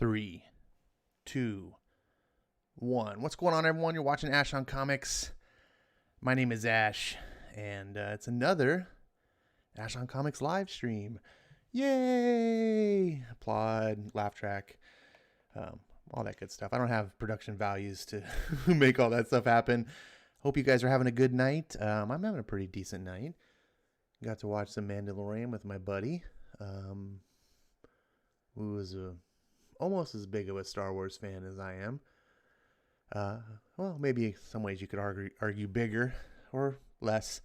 3, 2, 1. What's going on, everyone? You're watching Ash on Comics. My name is Ash, and it's another Ash on Comics live stream. Yay! Applaud, laugh track, all that good stuff. I don't have production values to make all that stuff happen. Hope you guys are having a good night. I'm having a pretty decent night. Got to watch some Mandalorian with my buddy, who is almost as big of a Star Wars fan as I am. Well, maybe in some ways you could argue bigger or less.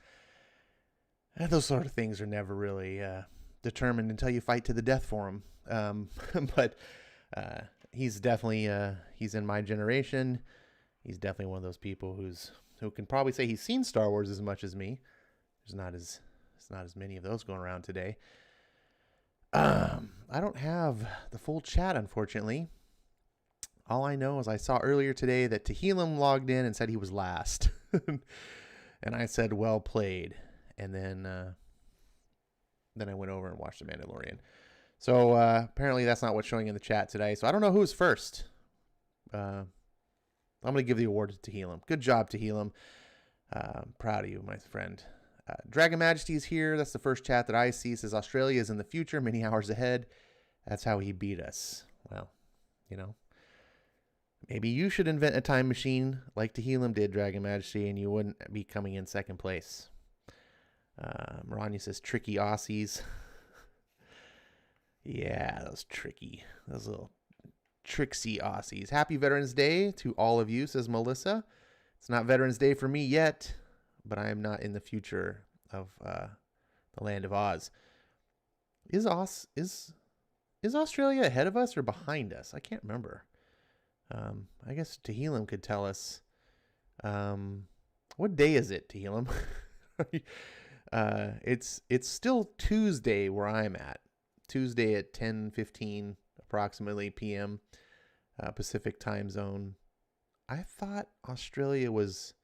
Those sort of things are never really determined until you fight to the death for them. But he's definitely he's in my generation. He's definitely one of those people who can probably say he's seen Star Wars as much as me. There's not as many of those going around today. I don't have the full chat, unfortunately. All I know is I saw earlier today that Tehillim logged in and said he was last. And I said, well played. And then I went over and watched The Mandalorian. So apparently that's not what's showing in the chat today. So I don't know who's first. I'm going to give the award to Tehillim. Good job, Tehillim. Proud of you, my friend. Dragon Majesty is here. That's the first chat that I see. It says Australia is in the future, many hours ahead. That's how he beat us. Well, you know. Maybe you should invent a time machine like Tehillim did, Dragon Majesty, and you wouldn't be coming in second place. Maranya says tricky Aussies. Yeah, those little tricksy Aussies. Happy Veterans Day to all of you, says Melissa. It's not Veterans Day for me yet, but I am not in the future of the land of Oz. Is Australia ahead of us or behind us? I can't remember. I guess Tehillim could tell us. What day is it, Tehillim? It's still Tuesday where I'm at. Tuesday at 10:15 approximately p.m. Pacific time zone. I thought Australia was.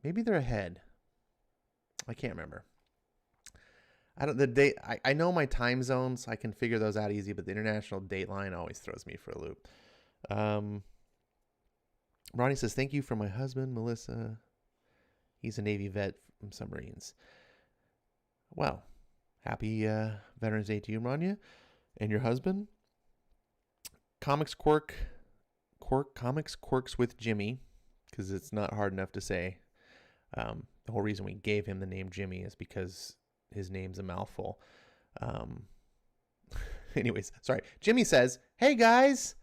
Maybe they're ahead. I can't remember. I know my time zones. I can figure those out easy, but the international date line always throws me for a loop. Ronnie says, thank you for my husband, Melissa. He's a Navy vet from submarines. Well, happy Veterans Day to you, Rania, and your husband. Comics Quirks with Jimmy, because it's not hard enough to say. The whole reason we gave him the name Jimmy is because his name's a mouthful. Anyways, sorry. Jimmy says, hey guys.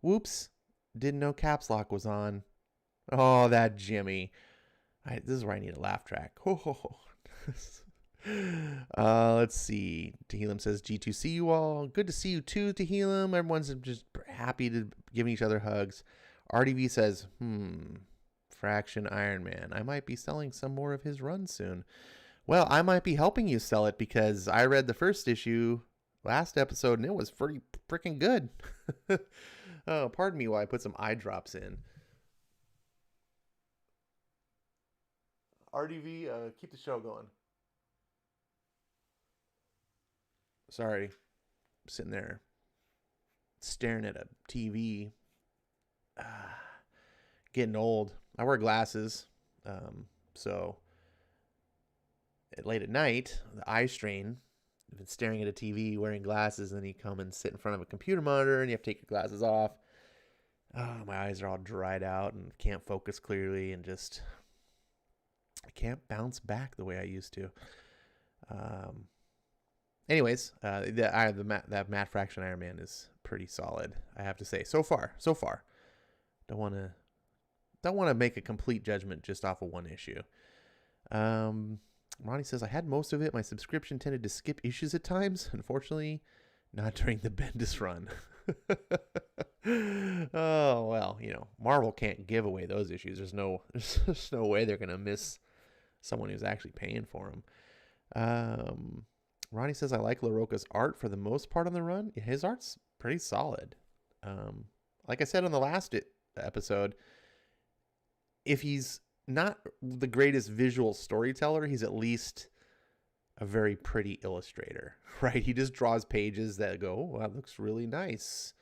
Whoops. Didn't know caps lock was on. Oh, that Jimmy. This is where I need a laugh track. Let's see. Tehillim says, G2, see you all. Good to see you too, Tehillim. Everyone's just happy to giving each other hugs. RDV says, Fraction Iron Man. I might be selling some more of his run soon. Well, I might be helping you sell it because I read the first issue last episode and it was pretty freaking good. Oh, pardon me while I put some eye drops in. RDV, keep the show going. Sorry. I'm sitting there staring at a TV. Getting old. I wear glasses. So late at night, the eye strain. I've been staring at a TV, wearing glasses, and then you come and sit in front of a computer monitor, and you have to take your glasses off. Oh, my eyes are all dried out and can't focus clearly, and just I can't bounce back the way I used to. Anyways, that Matt Fraction Iron Man is pretty solid, I have to say. So far. Don't want to make a complete judgment just off of one issue. Ronnie says, I had most of it. My subscription tended to skip issues at times. Unfortunately, not during the Bendis run. Oh, well, Marvel can't give away those issues. There's no way they're going to miss someone who's actually paying for them. Ronnie says, I like LaRocca's art for the most part on the run. His art's pretty solid. Like I said on the last episode, if he's not the greatest visual storyteller, he's at least a very pretty illustrator, right? He just draws pages that go, oh, that looks really nice.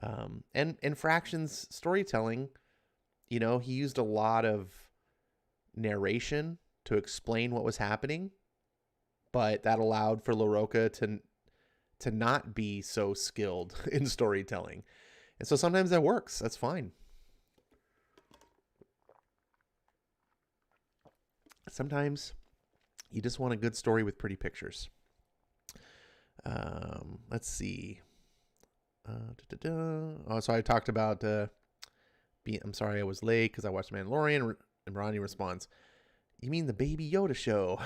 And in Fraction's storytelling, you know, he used a lot of narration to explain what was happening, but that allowed for LaRocca to not be so skilled in storytelling. And so sometimes that works. That's fine. Sometimes you just want a good story with pretty pictures. Let's see. Oh, so I talked about I'm sorry I was late because I watched Mandalorian. And Ronnie responds, "You mean the Baby Yoda show?"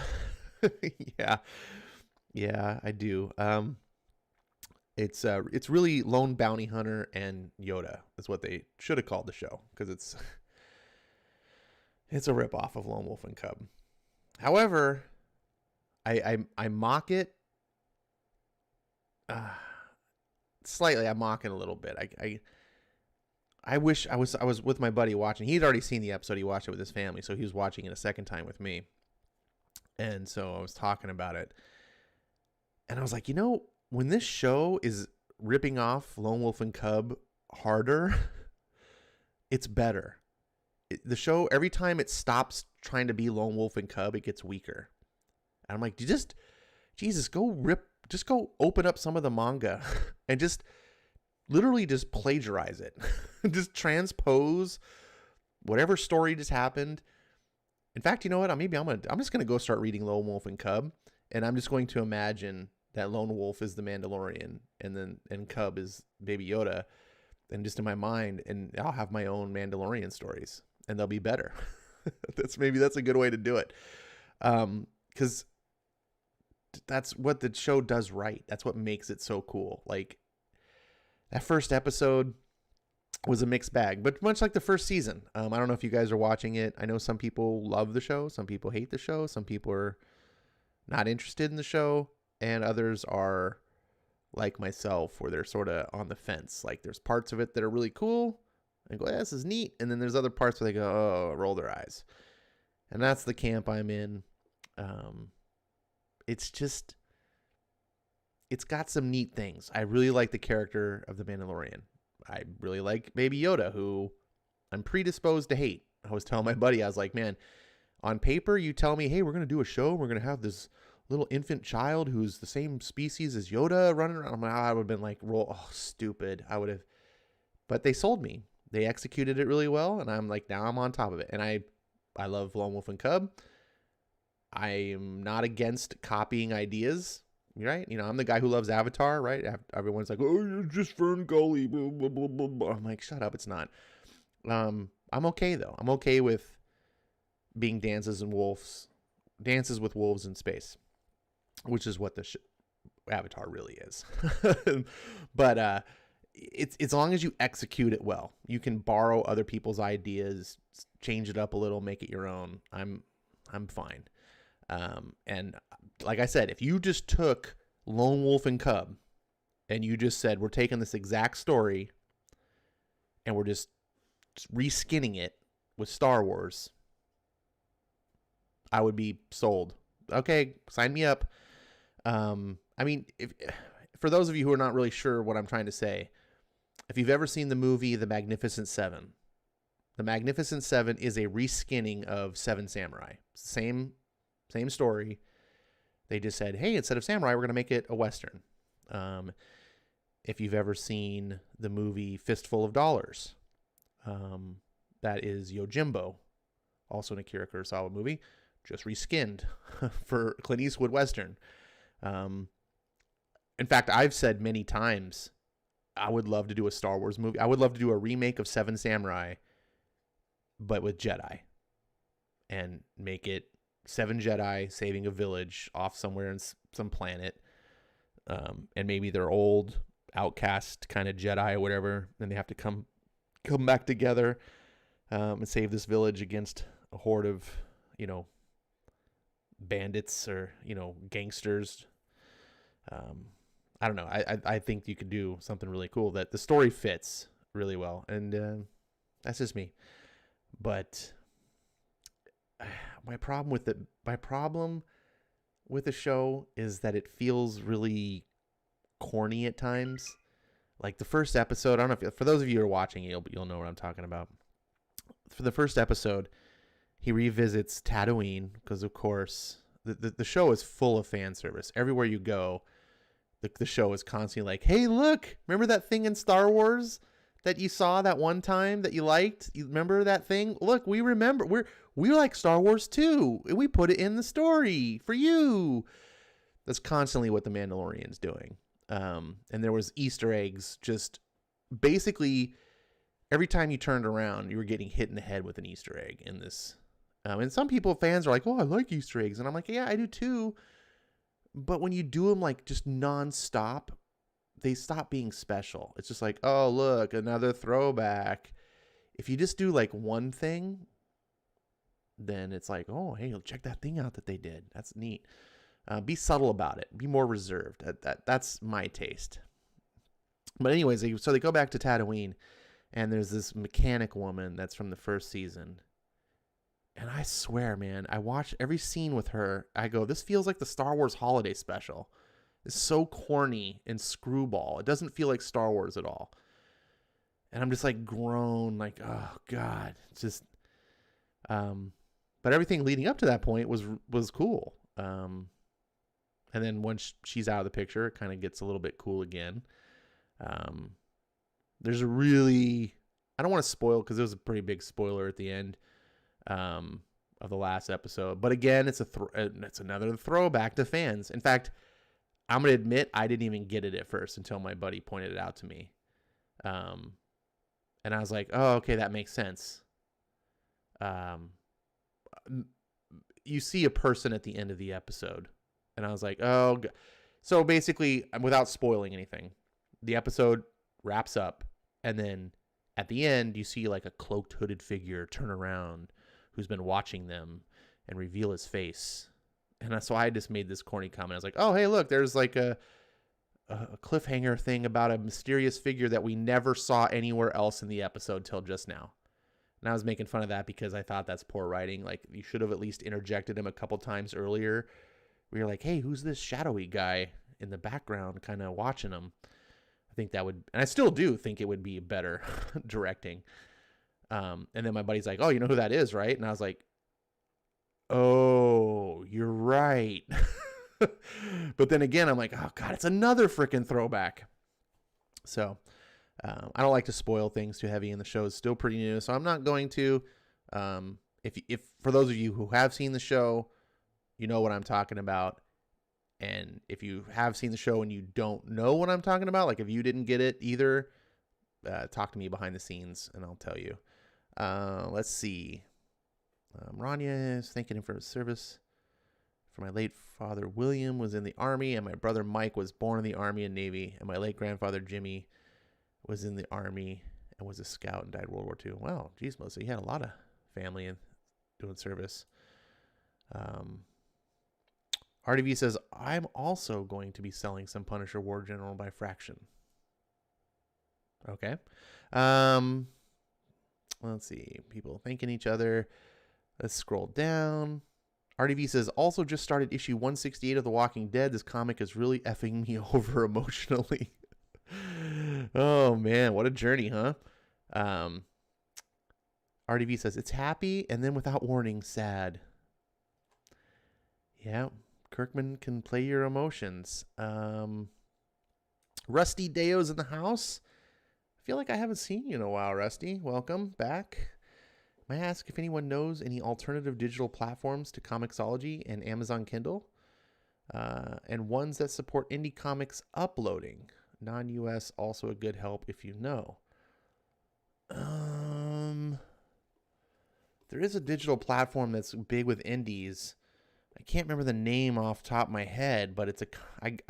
Yeah, I do. It's really Lone Bounty Hunter and Yoda is what they should have called the show, because it's a ripoff of Lone Wolf and Cub. However, I mock it slightly. I mock it a little bit. I wish I was with my buddy watching. He'd already seen the episode. He watched it with his family, so he was watching it a second time with me. And so I was talking about it, and I was like, you know, when this show is ripping off Lone Wolf and Cub harder, it's better. The show, every time it stops trying to be Lone Wolf and Cub, it gets weaker. And I'm like, Jesus, go open up some of the manga and just literally just plagiarize it. Just transpose whatever story just happened. In fact, you know what? I'm just going to go start reading Lone Wolf and Cub, and I'm just going to imagine that Lone Wolf is the Mandalorian and Cub is Baby Yoda, and just in my mind, and I'll have my own Mandalorian stories, and they'll be better. That's a good way to do it. Because that's what the show does right. That's what makes it so cool. Like, that first episode was a mixed bag, but much like the first season. I don't know if you guys are watching it. I know some people love the show. Some people hate the show. Some people are not interested in the show. And others are like myself, where they're sort of on the fence. Like, there's parts of it that are really cool and go, yeah, this is neat. And then there's other parts where they go, oh, roll their eyes. And that's the camp I'm in. It's got some neat things. I really like the character of the Mandalorian. I really like Baby Yoda, who I'm predisposed to hate. I was telling my buddy, I was like, man, on paper, you tell me, hey, we're going to do a show. We're going to have this little infant child who's the same species as Yoda running around. I would have been like, stupid. I would have. But they sold me. They executed it really well. And I'm like, now I'm on top of it. And I love Lone Wolf and Cub. I am not against copying ideas. Right? You know, I'm the guy who loves Avatar, right? Everyone's like, oh, you're just Fern Gully, blah, blah, blah, blah, blah. I'm like, shut up, it's not. I'm okay, though. I'm okay with being dances with wolves in space, which is what the Avatar really is. But it's as long as you execute it well. You can borrow other people's ideas, change it up a little, make it your own. I'm fine. And like I said, if you just took Lone Wolf and Cub and you just said, we're taking this exact story and we're just reskinning it with Star Wars, I would be sold. Okay, sign me up. I mean, for those of you who are not really sure what I'm trying to say, if you've ever seen the movie The Magnificent Seven, The Magnificent Seven is a reskinning of Seven Samurai. Same story. They just said, hey, instead of samurai, we're going to make it a Western. If you've ever seen the movie Fistful of Dollars, that is Yojimbo, also an Akira Kurosawa movie, just reskinned for Clint Eastwood Western. In fact, I've said many times, I would love to do a Star Wars movie. I would love to do a remake of Seven Samurai, but with Jedi, and make it Seven Jedi saving a village off somewhere in some planet. And maybe they're old, outcast kind of Jedi or whatever, and they have to come back together and save this village against a horde of, bandits or, gangsters. I don't know. I think you could do something really cool that the story fits really well. And that's just me. But my problem with the show is that it feels really corny at times. Like the first episode, I don't know if, for those of you who are watching, you'll know what I'm talking about. For the first episode, he revisits Tatooine because, of course, the show is full of fan service. Everywhere you go, the show is constantly like, hey, look, remember that thing in Star Wars that you saw that one time that you liked? You remember that thing? Look, we remember. We like Star Wars too. We put it in the story for you. That's constantly what the Mandalorian's doing. And there was Easter eggs just basically every time you turned around, you were getting hit in the head with an Easter egg in this. And some fans are like, oh, I like Easter eggs. And I'm like, yeah, I do too. But when you do them like just nonstop, they stop being special. It's just like, oh, look, another throwback. If you just do like one thing, then it's like, oh, hey, check that thing out that they did. That's neat. Be subtle about it. Be more reserved. That's my taste. But anyways, so they go back to Tatooine, and there's this mechanic woman that's from the first season. And I swear, man, I watch every scene with her. I go, this feels like the Star Wars holiday special. It's so corny and screwball. It doesn't feel like Star Wars at all. And I'm just like grown, like, oh God. It's just, but everything leading up to that point was cool. And then once she's out of the picture, it kind of gets a little bit cool again. There's a really, I don't want to spoil because there was a pretty big spoiler at the end of the last episode. But again, it's another throwback to fans. In fact, I'm going to admit I didn't even get it at first until my buddy pointed it out to me. And I was like, oh, okay, that makes sense. You see a person at the end of the episode. And I was like, oh. So basically, without spoiling anything, the episode wraps up. And then at the end, you see like a cloaked, hooded figure turn around who's been watching them and reveal his face. And so I just made this corny comment. I was like, oh, hey, look, there's like a cliffhanger thing about a mysterious figure that we never saw anywhere else in the episode till just now. And I was making fun of that because I thought that's poor writing. Like, you should have at least interjected him a couple times earlier. We were like, hey, who's this shadowy guy in the background kind of watching him? I think that would, and I still do think it would be better directing. And then my buddy's like, oh, you know who that is, right? And I was like, oh, you're right. But then again, I'm like, oh, God, it's another freaking throwback. So I don't like to spoil things too heavy, and the show is still pretty new, so I'm not going to. If for those of you who have seen the show, you know what I'm talking about. And if you have seen the show and you don't know what I'm talking about, like if you didn't get it either, talk to me behind the scenes and I'll tell you. Let's see. Rania is thanking him for his service. For my late father, William, was in the Army, and my brother Mike was born in the Army and Navy, and my late grandfather, Jimmy, was in the Army and was a scout and died World War II. Wow, geez, Melissa, he had a lot of family in doing service. RDV says, I'm also going to be selling some Punisher War General by fraction. Okay. Let's see. People thanking each other. Let's scroll down. RDV says, also just started issue 168 of The Walking Dead. This comic is really effing me over emotionally. Oh, man. What a journey, huh? RDV says, it's happy and then without warning, sad. Yeah. Kirkman can play your emotions. Rusty Deo's in the house. I feel like I haven't seen you in a while, Rusty. Welcome back. May I ask if anyone knows any alternative digital platforms to Comixology and Amazon Kindle? And ones that support indie comics uploading. Non-US also a good help if you know. There is a digital platform that's big with indies. I can't remember the name off the top of my head, but it's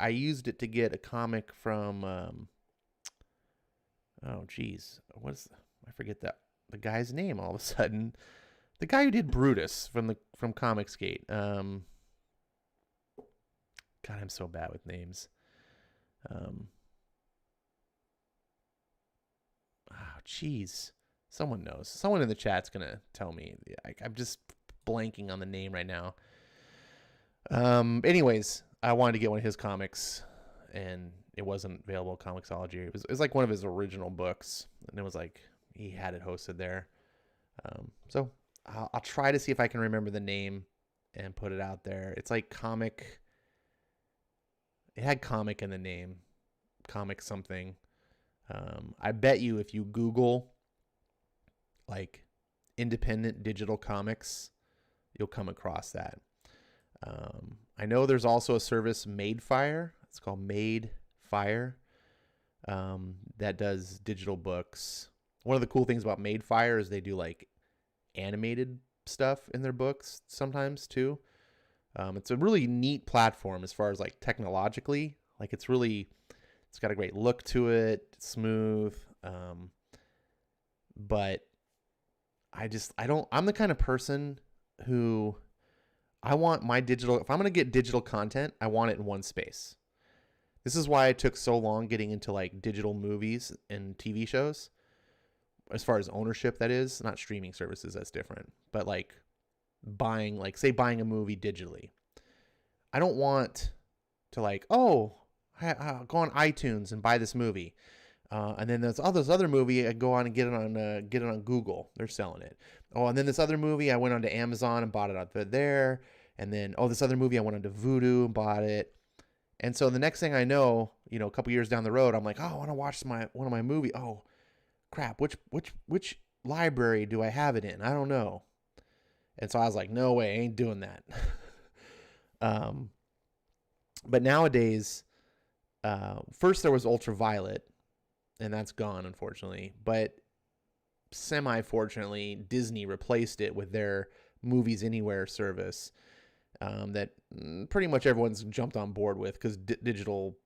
I used it to get a comic from oh geez, I forget the guy's name all of a sudden. The guy who did Brutus from Comicsgate. God, I'm so bad with names. Oh geez, someone knows. Someone in the chat's gonna tell me. I'm just blanking on the name right now. Anyways, I wanted to get one of his comics, and it wasn't available at Comixology. It was like one of his original books, and it was like he had it hosted there. So I'll try to see if I can remember the name and put it out there. It's like comic. It had comic in the name, comic something. I bet you if you Google like independent digital comics, you'll come across that. I know there's also a service, Madefire. It's called Madefire, that does digital books. One of the cool things about Madefire is they do like animated stuff in their books sometimes too. It's a really neat platform as far as like technologically. Like it's got a great look to it, it's smooth. But I'm the kind of person who I want my digital, if I'm going to get digital content, I want it in one space. This is why it took so long getting into like digital movies and TV shows. As far as ownership, that is, not streaming services, that's different. But like buying a movie digitally. I don't want to like, I'll go on iTunes and buy this movie. And then there's this other movie, I go on and get it on Google. They're selling it. Oh, and then this other movie, I went onto Amazon and bought it out there. And then, this other movie, I went onto Vudu and bought it. And so the next thing I know, a couple years down the road, I'm like, I want to watch one of my movie. Oh, crap! Which library do I have it in? I don't know. And so I was like, no way, I ain't doing that. But nowadays, first there was Ultraviolet, and that's gone, unfortunately. But semi-fortunately, Disney replaced it with their Movies Anywhere service that pretty much everyone's jumped on board with because digital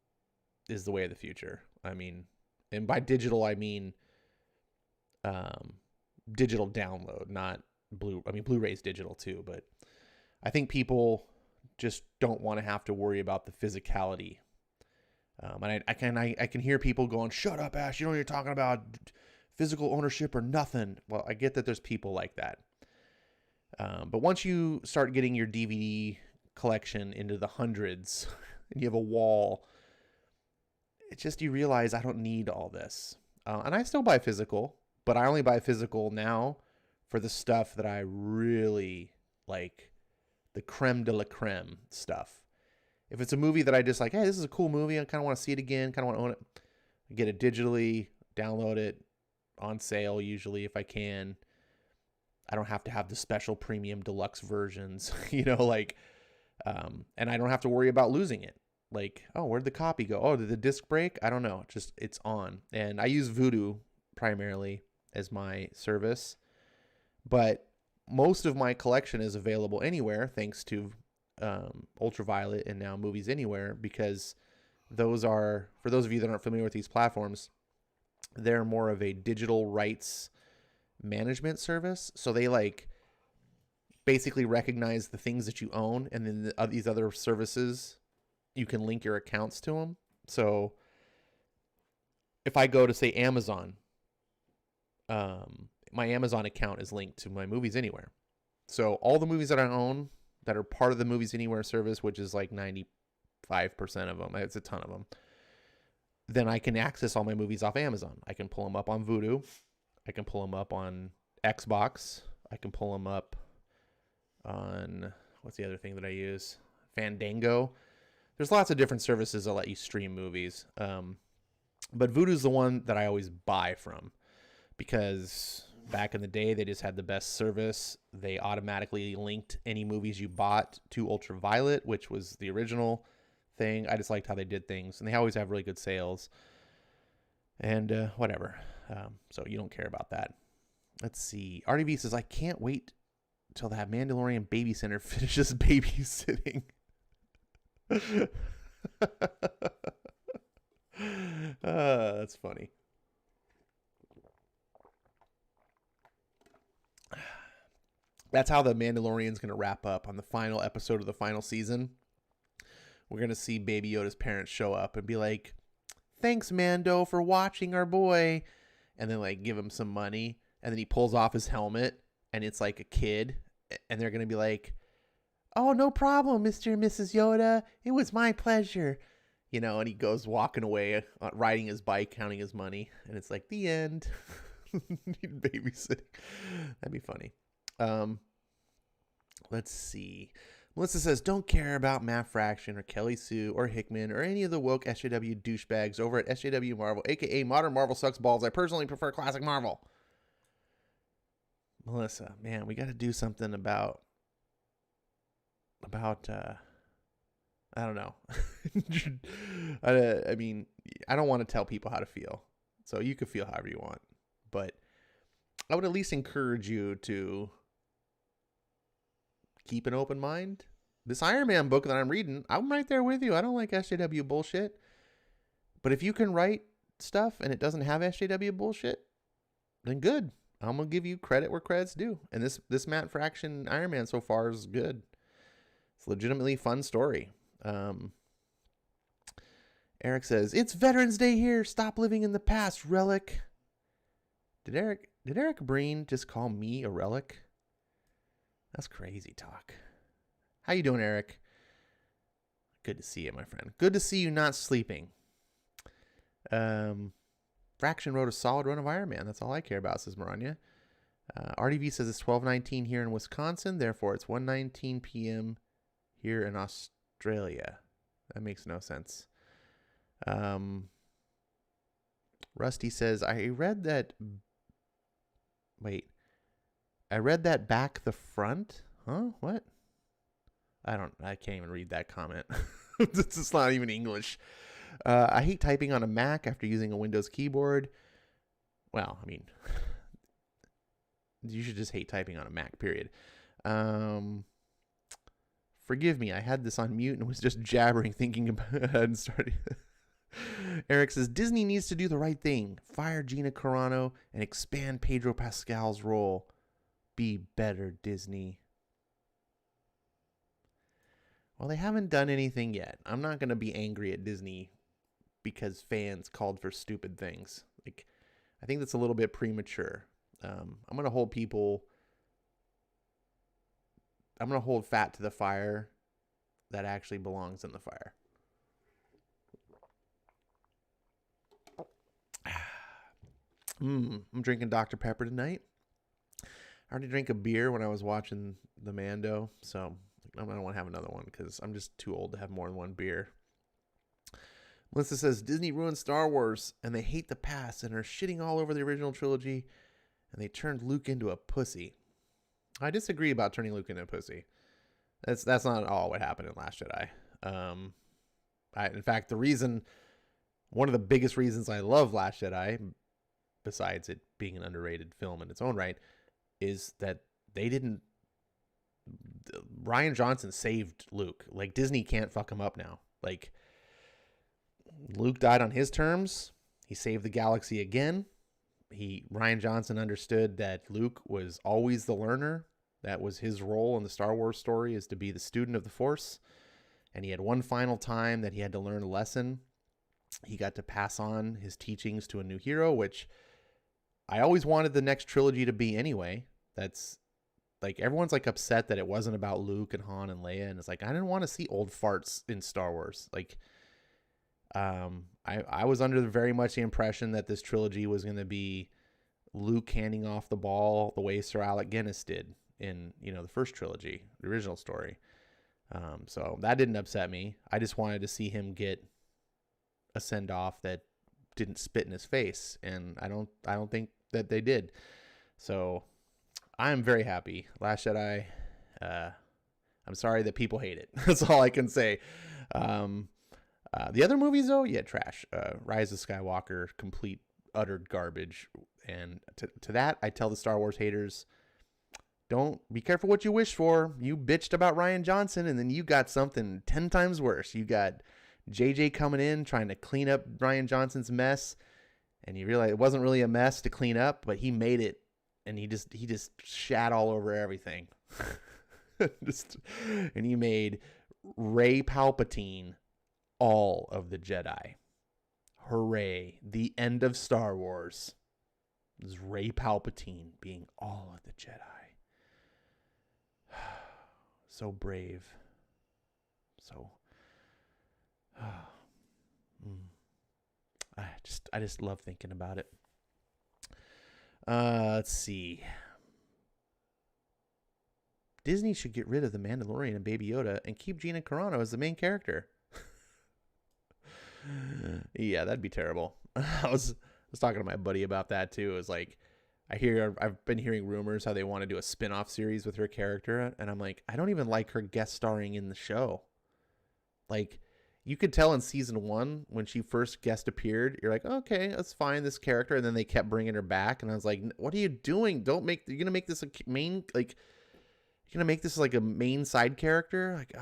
is the way of the future. I mean, and by digital, I mean digital download, not Blu-ray's digital too, but I think people just don't want to have to worry about the physicality. And I can hear people going, "Shut up, Ash! You know what you're talking about, physical ownership or nothing." Well, I get that there's people like that, but once you start getting your DVD collection into the hundreds, and you have a wall, it's just you realize I don't need all this, and I still buy physical, but I only buy physical now for the stuff that I really like, the creme de la creme stuff. If it's a movie that I just like, hey, this is a cool movie, I kind of want to see it again, kind of want to own it, I get it digitally, download it, on sale usually if I can. I don't have to have the special premium deluxe versions, and I don't have to worry about losing it. Like, oh, where'd the copy go? Oh, did the disc break? I don't know. It's on. And I use Vudu primarily as my service, but most of my collection is available anywhere thanks to Ultraviolet and now Movies Anywhere, because those are, for those of you that aren't familiar with these platforms, they're more of a digital rights management service. So they like basically recognize the things that you own, and then these other services, you can link your accounts to them. So if I go to say Amazon, my Amazon account is linked to my Movies Anywhere. So all the movies that I own that are part of the Movies Anywhere service, which is like 95% of them, it's a ton of them, then I can access all my movies off Amazon. I can pull them up on Vudu. I can pull them up on Xbox. I can pull them up on, what's the other thing that I use? Fandango. There's lots of different services that let you stream movies. But Vudu's the one that I always buy from, because back in the day, they just had the best service. They automatically linked any movies you bought to Ultraviolet, which was the original thing. I just liked how they did things, and they always have really good sales and whatever. So you don't care about that. Let's see. RDV says, I can't wait till that Mandalorian babysitter finishes babysitting. That's funny. That's how the Mandalorian's going to wrap up on the final episode of the final season. We're going to see Baby Yoda's parents show up and be like, thanks, Mando, for watching our boy. And then like give him some money. And then he pulls off his helmet and it's like a kid. And they're going to be like, oh, no problem, Mr. and Mrs. Yoda. It was my pleasure. and he goes walking away, riding his bike, counting his money, and it's like the end. Babysitting. That'd be funny. Let's see. Melissa says, don't care about Matt Fraction or Kelly Sue or Hickman or any of the woke SJW douchebags over at SJW Marvel, aka Modern Marvel sucks balls. I personally prefer classic Marvel. Melissa, man, we got to do something about I don't know. I mean, I don't want to tell people how to feel. So you can feel however you want. But I would at least encourage you to keep an open mind. This Iron Man book that I'm reading, I'm right there with you. I don't like SJW bullshit. But if you can write stuff and it doesn't have SJW bullshit, then good. I'm going to give you credit where credit's due. And this Matt Fraction Iron Man so far is good. It's a legitimately fun story. Eric says, it's Veterans Day here. Stop living in the past, relic. Did Eric Breen just call me a relic? That's crazy talk. How you doing, Eric? Good to see you, my friend. Good to see you not sleeping. Fraction wrote a solid run of Iron Man. That's all I care about, says Maranya. RDV says it's 12:19 here in Wisconsin. Therefore, it's 1:19 p.m. here in Australia. That makes no sense. Rusty says, I read that back the front. Huh? What? I can't even read that comment. It's not even English. I hate typing on a Mac after using a Windows keyboard. Well, I mean, you should just hate typing on a Mac, period. Forgive me, I had this on mute and was just jabbering, thinking about it and starting. Eric says, Disney needs to do the right thing. Fire Gina Carano and expand Pedro Pascal's role. Be better, Disney. Well, they haven't done anything yet. I'm not going to be angry at Disney because fans called for stupid things. Like, I think that's a little bit premature. I'm going to hold fat to the fire that actually belongs in the fire. I'm drinking Dr. Pepper tonight. I already drank a beer when I was watching the Mando, so I don't want to have another one because I'm just too old to have more than one beer. Melissa says, Disney ruined Star Wars, and they hate the past and are shitting all over the original trilogy, and they turned Luke into a pussy. I disagree about turning Luke into a pussy. That's not all what happened in Last Jedi. In fact, one of the biggest reasons I love Last Jedi, besides it being an underrated film in its own right, is that Rian Johnson saved Luke. Like, Disney can't fuck him up now. Like, Luke died on his terms. He saved the galaxy again. Rian Johnson understood that Luke was always the learner. That was his role in the Star Wars story, is to be the student of the Force. And he had one final time that he had to learn a lesson. He got to pass on his teachings to a new hero, which I always wanted the next trilogy to be anyway. That's like, everyone's like upset that it wasn't about Luke and Han and Leia. And it's like, I didn't want to see old farts in Star Wars. Like, I was under very much the impression that this trilogy was going to be Luke handing off the ball the way Sir Alec Guinness did in, the first trilogy, the original story. So that didn't upset me. I just wanted to see him get a send off that didn't spit in his face. And I don't think that they did. So I'm very happy. Last Jedi, I'm sorry that people hate it. That's all I can say. The other movies, though, yeah, trash. Rise of Skywalker, complete, utter garbage. And to that, I tell the Star Wars haters, don't be careful what you wish for. You bitched about Rian Johnson, and then you got something 10 times worse. You got JJ coming in, trying to clean up Rian Johnson's mess, and you realize it wasn't really a mess to clean up, but he made it, and he just shat all over everything. And he made Rey Palpatine all of the Jedi. Hooray. The end of Star Wars is Rey Palpatine being all of the Jedi. So brave. So I just love thinking about it. Let's see. Disney should get rid of the Mandalorian and Baby Yoda and keep Gina Carano as the main character. Yeah, that'd be terrible. I was talking to my buddy about that too. It was like, I've been hearing rumors how they want to do a spin-off series with her character, and I'm like, I don't even like her guest starring in the show. Like, you could tell in season 1 when she first guest appeared, you're like, okay, that's fine, this character, and then they kept bringing her back, and I was like, what are you doing? You're gonna make this a main, like, you're gonna make this like a main side character? Like,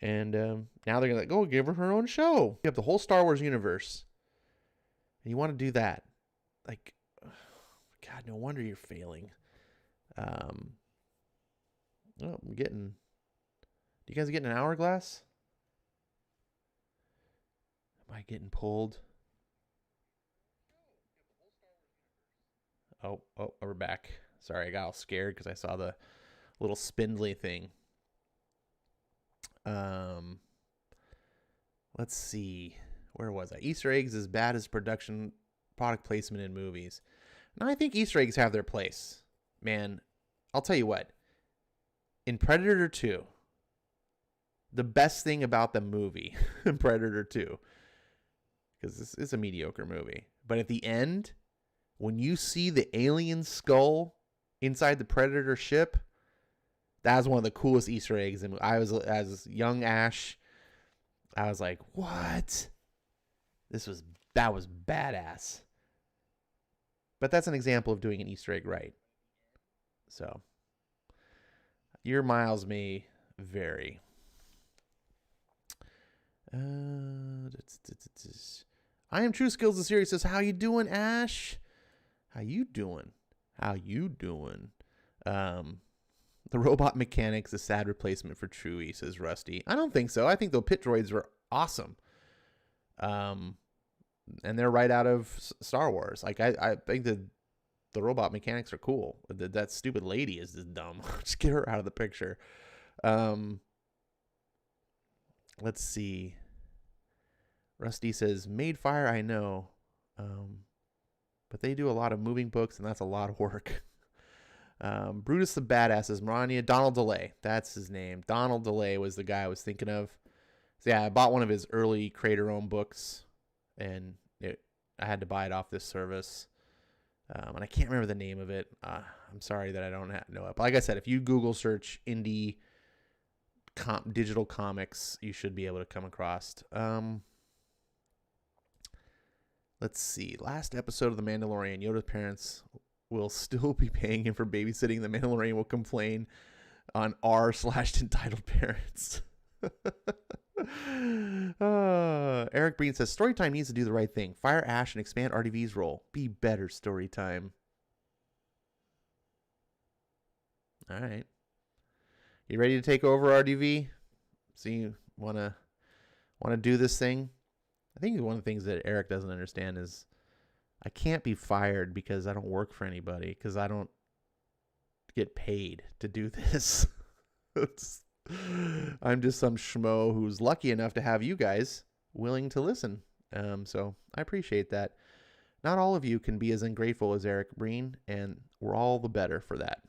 And now they're gonna go give her own show. You have the whole Star Wars universe, and you want to do that? Like, God, no wonder you're failing. I'm getting. Do you guys get an hourglass? Am I getting pulled? Oh, we're back. Sorry, I got all scared because I saw the little spindly thing. Let's see. Where was I? Easter eggs as bad as product placement in movies. And I think Easter eggs have their place. Man, I'll tell you what. In Predator 2, the best thing about the movie, Predator 2, because this is a mediocre movie, but at the end, when you see the alien skull inside the Predator ship, that was one of the coolest Easter eggs. And I was, as young Ash, I was like, what? That was badass. But that's an example of doing an Easter egg right. So, your miles may vary. I Am True Skills the series says, how you doing, Ash? How you doing? The robot mechanic's a sad replacement for Chewie, says Rusty. I don't think so. I think the pit droids were awesome. And they're right out of Star Wars. Like, I think the robot mechanics are cool. That stupid lady is just dumb. Just get her out of the picture. Let's see. Rusty says, Made Fire, I know. But they do a lot of moving books, and that's a lot of work. Brutus the Badass is Marania. Donald DeLay. That's his name. Donald DeLay was the guy I was thinking of. So yeah, I bought one of his early creator-owned books, and I had to buy it off this service. And I can't remember the name of it. I'm sorry that I don't know it. But like I said, if you Google search indie digital comics, you should be able to come across. Let's see. Last episode of The Mandalorian, Yoda's parents will still be paying him for babysitting. The Mandalorian will complain on r/entitled parents. Eric Breen says, Storytime needs to do the right thing. Fire Ash and expand RDV's role. Be better, Storytime. All right. You ready to take over, RDV? So you want to do this thing? I think one of the things that Eric doesn't understand is I can't be fired because I don't work for anybody, because I don't get paid to do this. I'm just some schmo who's lucky enough to have you guys willing to listen. So I appreciate that. Not all of you can be as ungrateful as Eric Breen, and we're all the better for that.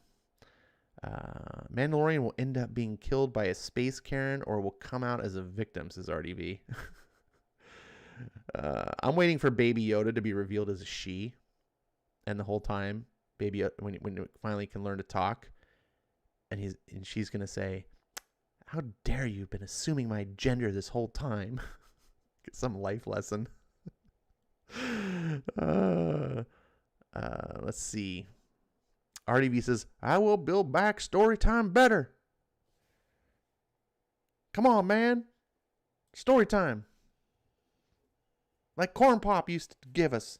Mandalorian will end up being killed by a space Karen or will come out as a victim, says RDV. I'm waiting for Baby Yoda to be revealed as a she, and the whole time, Baby Yoda, when it finally can learn to talk, and she's gonna say, "How dare you have been assuming my gender this whole time?" Get some life lesson. Let's see. RDV says, I will build back Storytime better. Come on, man. Storytime. Like Corn Pop used to give us.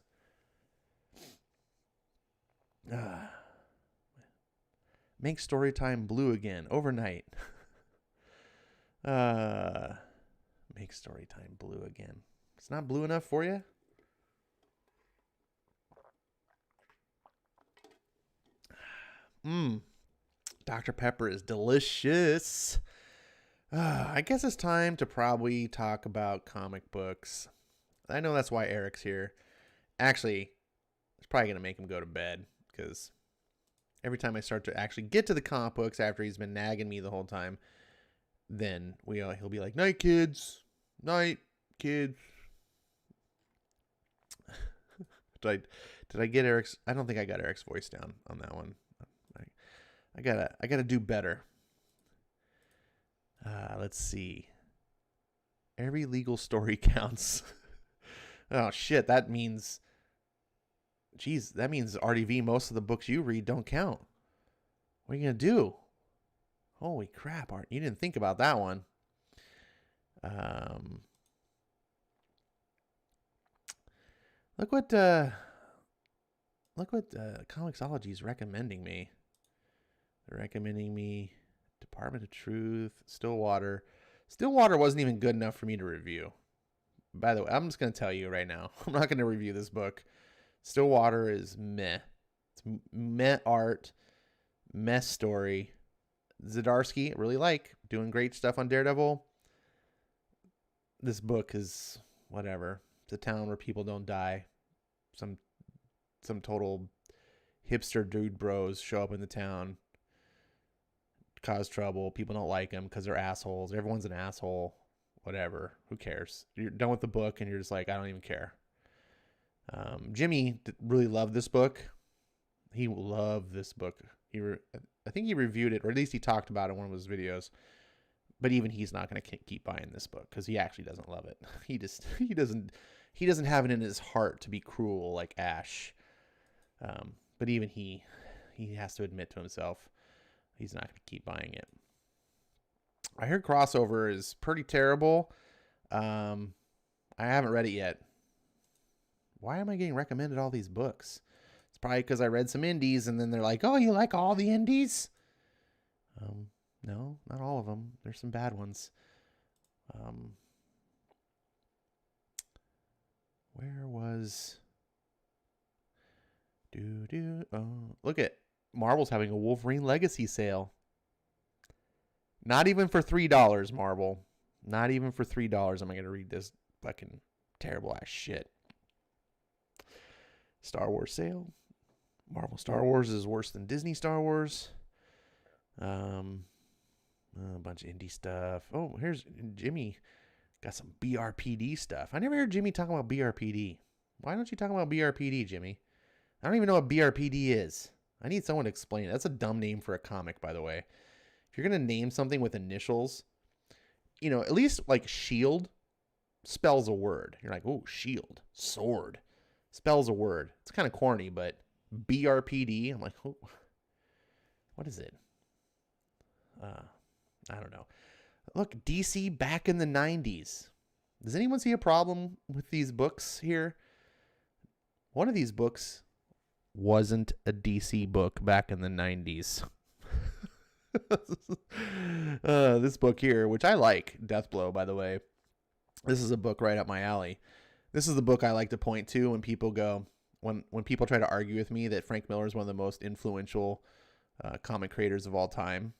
Make Storytime blue again overnight. Make Storytime blue again. It's not blue enough for you? Dr. Pepper is delicious. I guess it's time to probably talk about comic books. I know that's why Eric's here. Actually, it's probably going to make him go to bed because every time I start to actually get to the comic books after he's been nagging me the whole time, then he'll be like, "Night, kids. Night, kids." Did I get Eric's? I don't think I got Eric's voice down on that one. I gotta do better. Let's see. Every legal story counts. Oh shit, that means RDV, most of the books you read don't count. What are you gonna do? Holy crap, Art, you didn't think about that one. Look what Comixology is recommending me. They're recommending me Department of Truth, Stillwater. Stillwater wasn't even good enough for me to review. By the way, I'm just going to tell you right now, I'm not going to review this book. Stillwater is meh. It's meh art, meh story. Zdarsky, really like, doing great stuff on Daredevil. This book is whatever. It's a town where people don't die. Some total hipster dude bros show up in the town, cause trouble. People don't like them because they're assholes. Everyone's an asshole. Whatever. Who cares? You're done with the book and you're just like, I don't even care. Jimmy really loved this book. He loved this book. I think he reviewed it, or at least he talked about it in one of his videos. But even he's not going to keep buying this book because he actually doesn't love it. He doesn't have it in his heart to be cruel like Ash. But even he has to admit to himself he's not going to keep buying it. I heard Crossover is pretty terrible. I haven't read it yet. Why am I getting recommended all these books? It's probably because I read some indies and then they're like, "Oh, you like all the indies?" No, not all of them. There's some bad ones. Where was... look at Marvel's having a Wolverine Legacy sale. Not even for $3, Marvel. Not even for $3 am I going to read this fucking terrible ass shit. Star Wars sale. Marvel Star Wars is worse than Disney Star Wars. A bunch of indie stuff. Oh, here's Jimmy. Got some BRPD stuff. I never heard Jimmy talking about BRPD. Why don't you talk about BRPD, Jimmy? I don't even know what BRPD is. I need someone to explain it. That's a dumb name for a comic, by the way. If you're going to name something with initials, at least like shield spells a word. You're like, oh, shield, sword, spells a word. It's kind of corny, but BRPD, I'm like, oh, what is it? I don't know. Look, DC back in the 90s. Does anyone see a problem with these books here? One of these books wasn't a DC book back in the 90s. This book here, which I like, Deathblow, by the way. This is a book right up my alley. This is the book I like to point to when people when people try to argue with me that Frank Miller is one of the most influential comic creators of all time.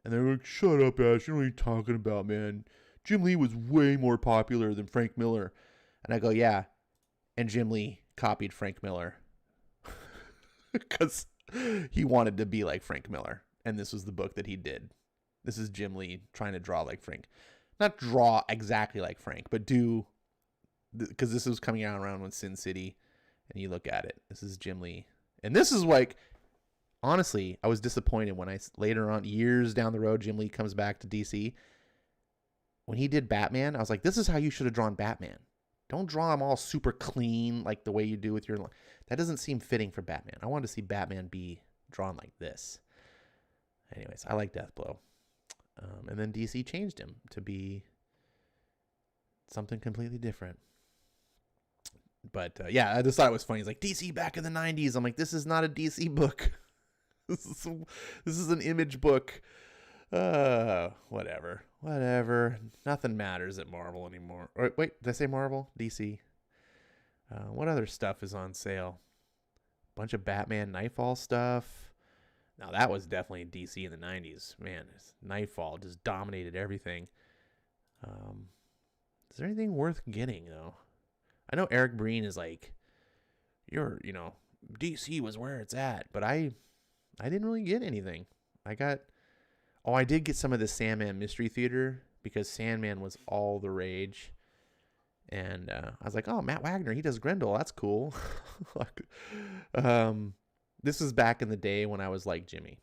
And they're like, "Shut up, Ash. You know what you're talking about, man. Jim Lee was way more popular than Frank Miller." And I go, yeah. And Jim Lee copied Frank Miller. Because he wanted to be like Frank Miller. And this was the book that he did. This is Jim Lee trying to draw like Frank. Not draw exactly like Frank, but do... Because this was coming out around when Sin City. And you look at it. This is Jim Lee. And this is like... Honestly, I was disappointed when later on, years down the road, Jim Lee comes back to DC. When he did Batman, I was like, this is how you should have drawn Batman. Don't draw him all super clean like the way you do with your... That doesn't seem fitting for Batman. I wanted to see Batman be drawn like this. Anyways, I like Deathblow. And then DC changed him to be something completely different. But yeah, I just thought it was funny. He's like, DC back in the 90s. I'm like, this is not a DC book. This is an Image book. Whatever. Nothing matters at Marvel anymore. Wait, did I say Marvel? DC. What other stuff is on sale? Bunch of Batman Nightfall stuff. Now, that was definitely DC in the 90s. Man, Nightfall just dominated everything. Is there anything worth getting, though? I know Eric Breen is like, DC was where it's at. But I didn't really get anything. I did get some of the Sandman Mystery Theater because Sandman was all the rage. And I was like, oh, Matt Wagner, he does Grendel. That's cool. This was back in the day when I was like Jimmy.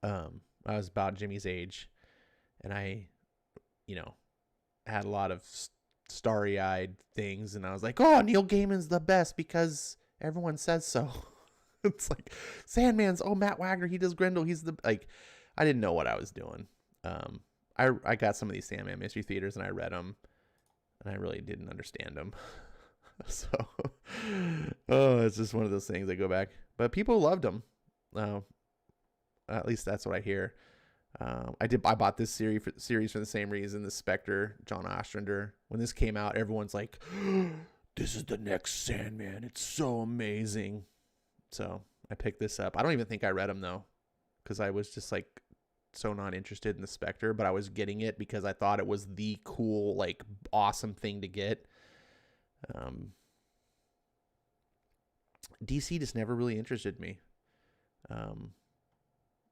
I was about Jimmy's age. And I, had a lot of starry-eyed things. And I was like, oh, Neil Gaiman's the best because everyone says so. It's like, Sandman's, Matt Wagner, he does Grendel. He's I didn't know what I was doing. I got some of these Sandman Mystery Theaters and I read them. And I really didn't understand them. So, it's just one of those things I go back. But people loved them. At least that's what I hear. I bought this series for the same reason. The Spectre, John Ostrander. When this came out, everyone's like, this is the next Sandman. It's so amazing. So I picked this up. I don't even think I read them, though. Because I was just like so not interested in the Spectre, but I was getting it because I thought it was the cool, like, awesome thing to get. DC just never really interested me.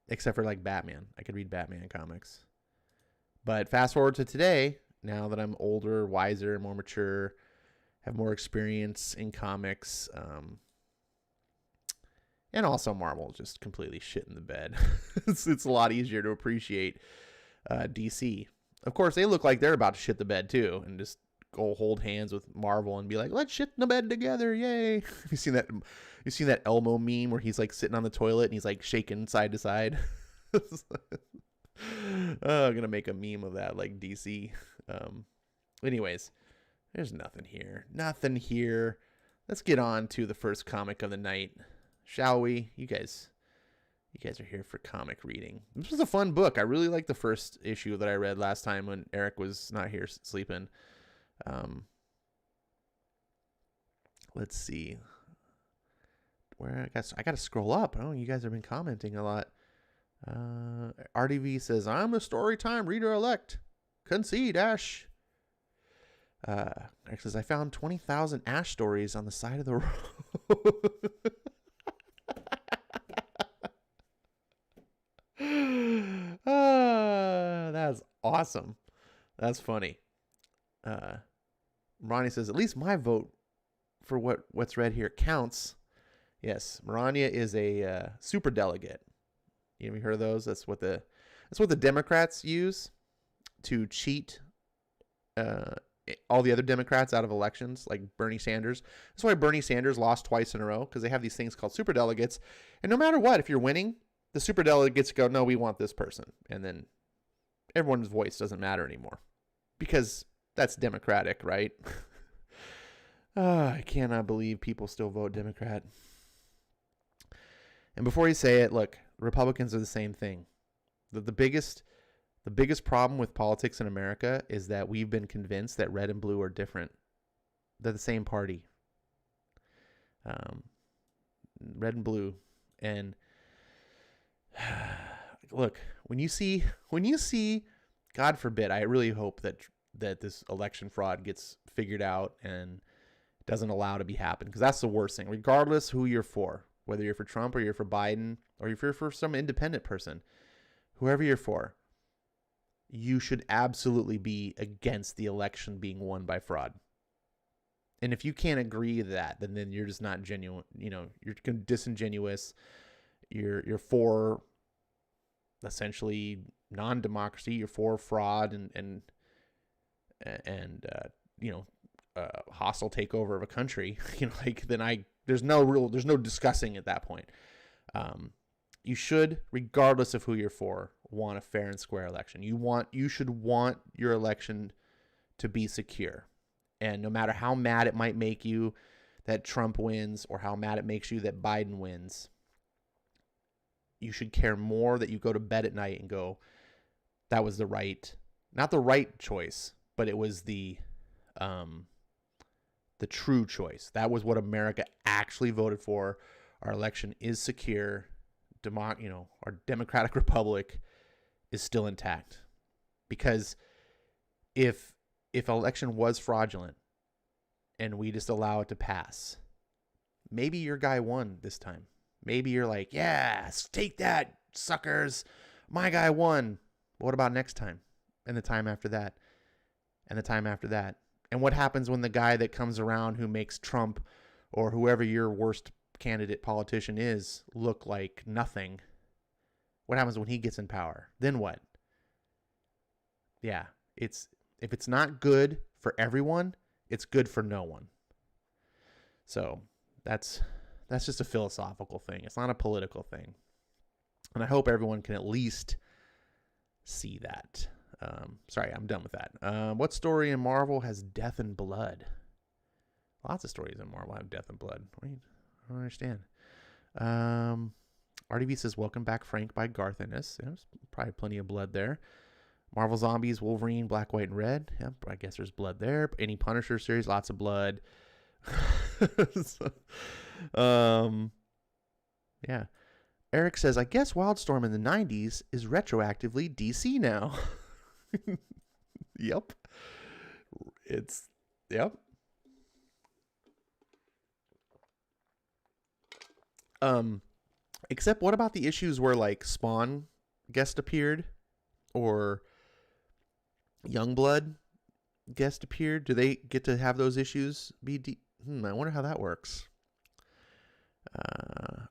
Except for like Batman. I could read Batman comics. But fast forward to today, now that I'm older, wiser, more mature, have more experience in comics, and also Marvel just completely shit in the bed. It's a lot easier to appreciate DC. Of course, they look like they're about to shit the bed too, and just go hold hands with Marvel and be like, "Let's shit in the bed together, yay!" You seen that? You seen that Elmo meme where he's like sitting on the toilet and he's like shaking side to side? I'm gonna make a meme of that, like DC. Anyways, there's nothing here. Nothing here. Let's get on to the first comic of the night. Shall we? You guys are here for comic reading. This was a fun book. I really liked the first issue that I read last time when Eric was not here sleeping. Let's see. Where I got to scroll up. Oh, you guys have been commenting a lot. RDV says, "I'm a Storytime reader elect. Concede, Ash." Eric says, "I found 20,000 Ash stories on the side of the road." That's awesome. That's funny. Ronnie says, "At least my vote for what's read here counts." Yes, Marania is a super delegate. You ever heard of those? That's what the Democrats use to cheat all the other Democrats out of elections, like Bernie Sanders. That's why Bernie Sanders lost twice in a row, because they have these things called super delegates. And no matter what, if you're winning, the super delegates go, "No, we want this person." And then everyone's voice doesn't matter anymore, because that's democratic, right? I cannot believe people still vote Democrat. And before you say it, look, Republicans are the same thing. The biggest problem with politics in America is that we've been convinced that red and blue are different. They're the same party. Red and blue. And look, when you see, God forbid, I really hope that this election fraud gets figured out and doesn't allow to be happen, because that's the worst thing. Regardless who you're for, whether you're for Trump or you're for Biden or if you're for some independent person, whoever you're for, you should absolutely be against the election being won by fraud. And if you can't agree to that, then you're just not genuine. You're disingenuous. You're for essentially non-democracy. You're for fraud and hostile takeover of a country. There's no discussing at that point. You should, regardless of who you're for, want a fair and square election. You should want your election to be secure. And no matter how mad it might make you that Trump wins, or how mad it makes you that Biden wins, you should care more that you go to bed at night and go, that was not the right choice, but it was the true choice. That was what America actually voted for. Our election is secure. our democratic republic is still intact. Because if election was fraudulent and we just allow it to pass, maybe your guy won this time. Maybe you're like, yeah, take that, suckers. My guy won. But what about next time? And the time after that? And the time after that? And what happens when the guy that comes around who makes Trump or whoever your worst candidate politician is look like nothing? What happens when he gets in power? Then what? Yeah, if it's not good for everyone, it's good for no one. So that's just a philosophical thing. It's not a political thing. And I hope everyone can at least see that. Sorry, I'm done with that. What story in Marvel has death and blood? Lots of stories in Marvel have death and blood. Wait, I don't understand. RDV says, welcome back, Frank, by Garth Ennis. There's probably plenty of blood there. Marvel Zombies, Wolverine, Black, White, and Red. Yeah, I guess there's blood there. Any Punisher series, lots of blood. Yeah. Eric says, I guess Wildstorm in the 90s is retroactively DC now. Yep. Yep. Except what about the issues where like Spawn guest appeared or Youngblood guest appeared? Do they get to have those issues be I wonder how that works.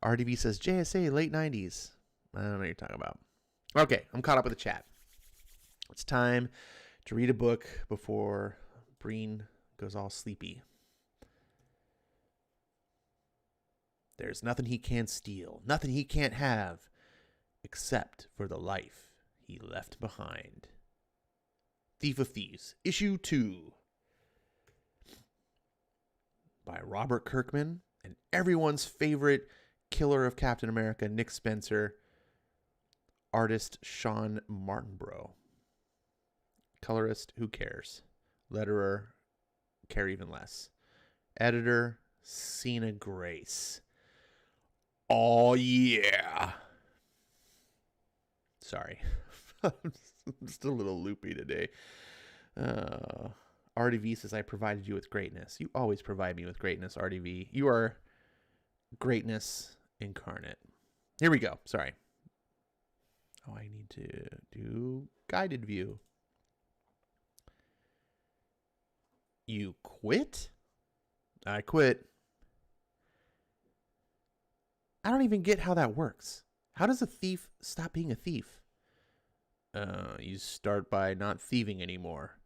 RDV says JSA late 90s. I don't know what you're talking about. Okay, I'm caught up with the chat. It's time to read a book before Breen goes all sleepy. There's nothing he can't steal, nothing he can't have, except for the life he left behind. Thief of Thieves, Issue 2. By Robert Kirkman and everyone's favorite killer of Captain America, Nick Spencer. Artist Sean Martinborough. Colorist, who cares? Letterer, care even less. Editor, Cena Grace. Oh, yeah. Sorry. I'm just a little loopy today. RDV says, I provided you with greatness. You always provide me with greatness, RDV. You are greatness incarnate. Here we go. Sorry. Oh, I need to do guided view. You quit? I quit. I don't even get how that works. How does a thief stop being a thief? You start by not thieving anymore.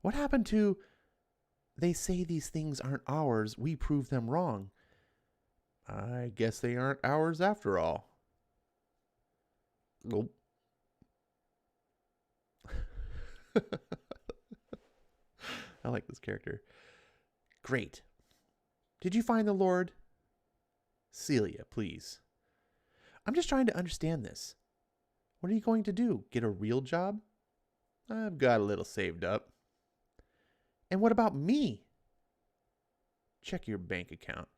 What happened to, they say these things aren't ours, we prove them wrong? I guess they aren't ours after all. Nope. I like this character. Great. Did you find the Lord? Celia, please. I'm just trying to understand this. What are you going to do? Get a real job? I've got a little saved up. And what about me? Check your bank account.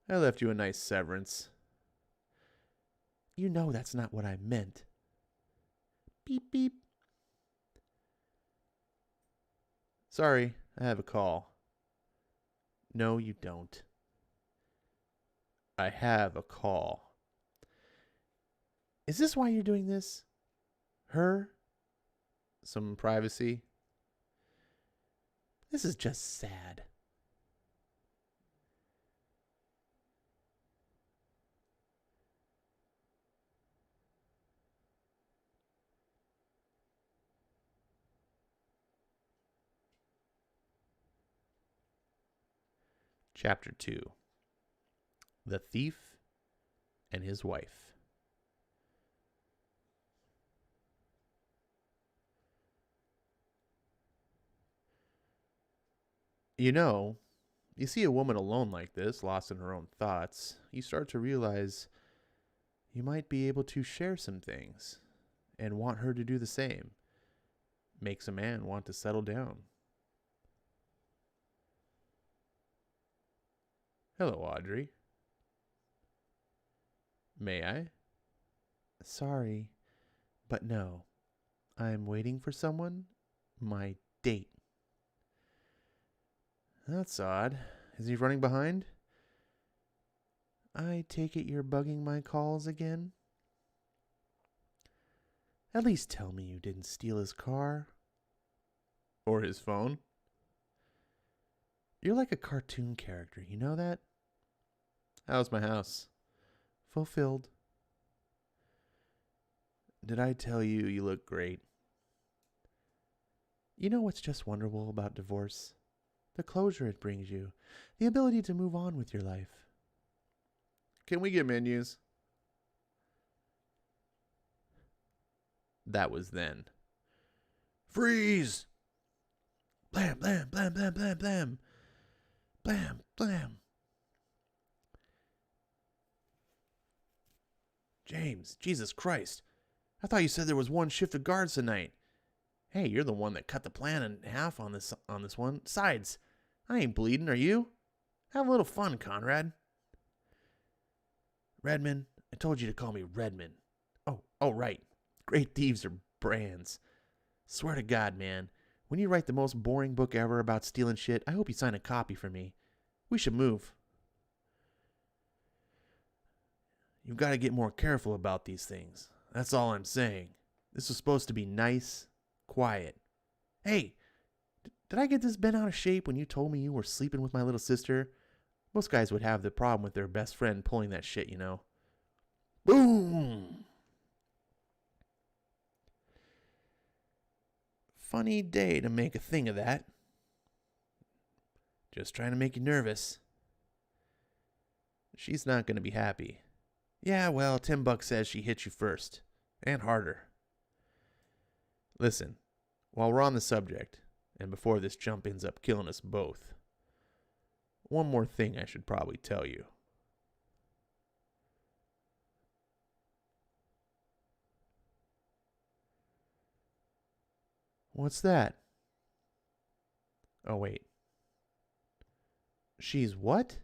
I left you a nice severance. You know that's not what I meant. Beep, beep. Sorry, I have a call. No, you don't. I have a call. Is this why you're doing this? Her? Some privacy? This is just sad. Chapter 2. The Thief and His Wife. You know, you see a woman alone like this, lost in her own thoughts, you start to realize you might be able to share some things and want her to do the same. Makes a man want to settle down. Hello, Audrey. May I? Sorry, but no. I'm waiting for someone. My date. That's odd. Is he running behind? I take it you're bugging my calls again? At least tell me you didn't steal his car. Or his phone. You're like a cartoon character, you know that? How's my house? Fulfilled. Did I tell you you look great? You know what's just wonderful about divorce? The closure it brings you. The ability to move on with your life. Can we get menus? That was then. Freeze! Blam, blam, blam, blam, blam, blam. Blam, blam. James, Jesus Christ. I thought you said there was one shift of guards tonight. Hey, you're the one that cut the plan in half on this one. Besides, I ain't bleeding, are you? Have a little fun, Conrad. Redman, I told you to call me Redman. Oh, right. Great thieves are brands. Swear to God, man. When you write the most boring book ever about stealing shit, I hope you sign a copy for me. We should move. You've got to get more careful about these things. That's all I'm saying. This was supposed to be nice, quiet. Hey, did I get this bent out of shape when you told me you were sleeping with my little sister? Most guys would have the problem with their best friend pulling that shit, you know. Boom! Funny day to make a thing of that. Just trying to make you nervous. She's not going to be happy. Yeah, well, $10 says she hit you first. And harder. Listen, while we're on the subject, and before this jump ends up killing us both, one more thing I should probably tell you. What's that? Oh, wait. She's what?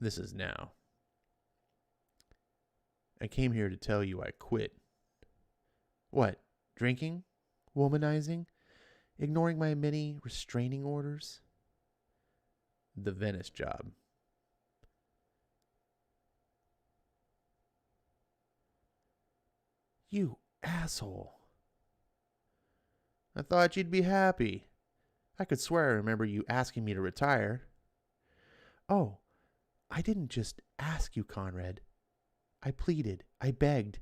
This is now. I came here to tell you I quit. What? Drinking? Womanizing? Ignoring my many restraining orders? The Venice job. You asshole. I thought you'd be happy. I could swear I remember you asking me to retire. Oh, I didn't just ask you, Conrad. I pleaded, I begged,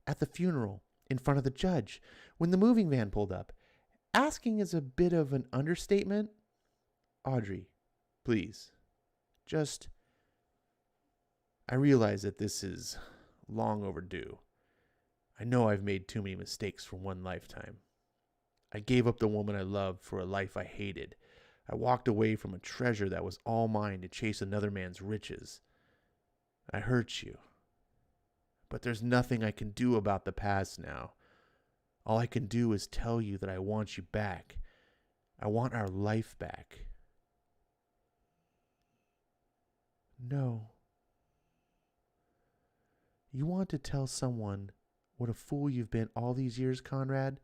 at the funeral, in front of the judge, when the moving van pulled up. Asking is a bit of an understatement. Audrey, please, just... I realize that this is long overdue. I know I've made too many mistakes for one lifetime. I gave up the woman I loved for a life I hated. I walked away from a treasure that was all mine to chase another man's riches. I hurt you. But there's nothing I can do about the past now. All I can do is tell you that I want you back. I want our life back. No. You want to tell someone what a fool you've been all these years, Conrad?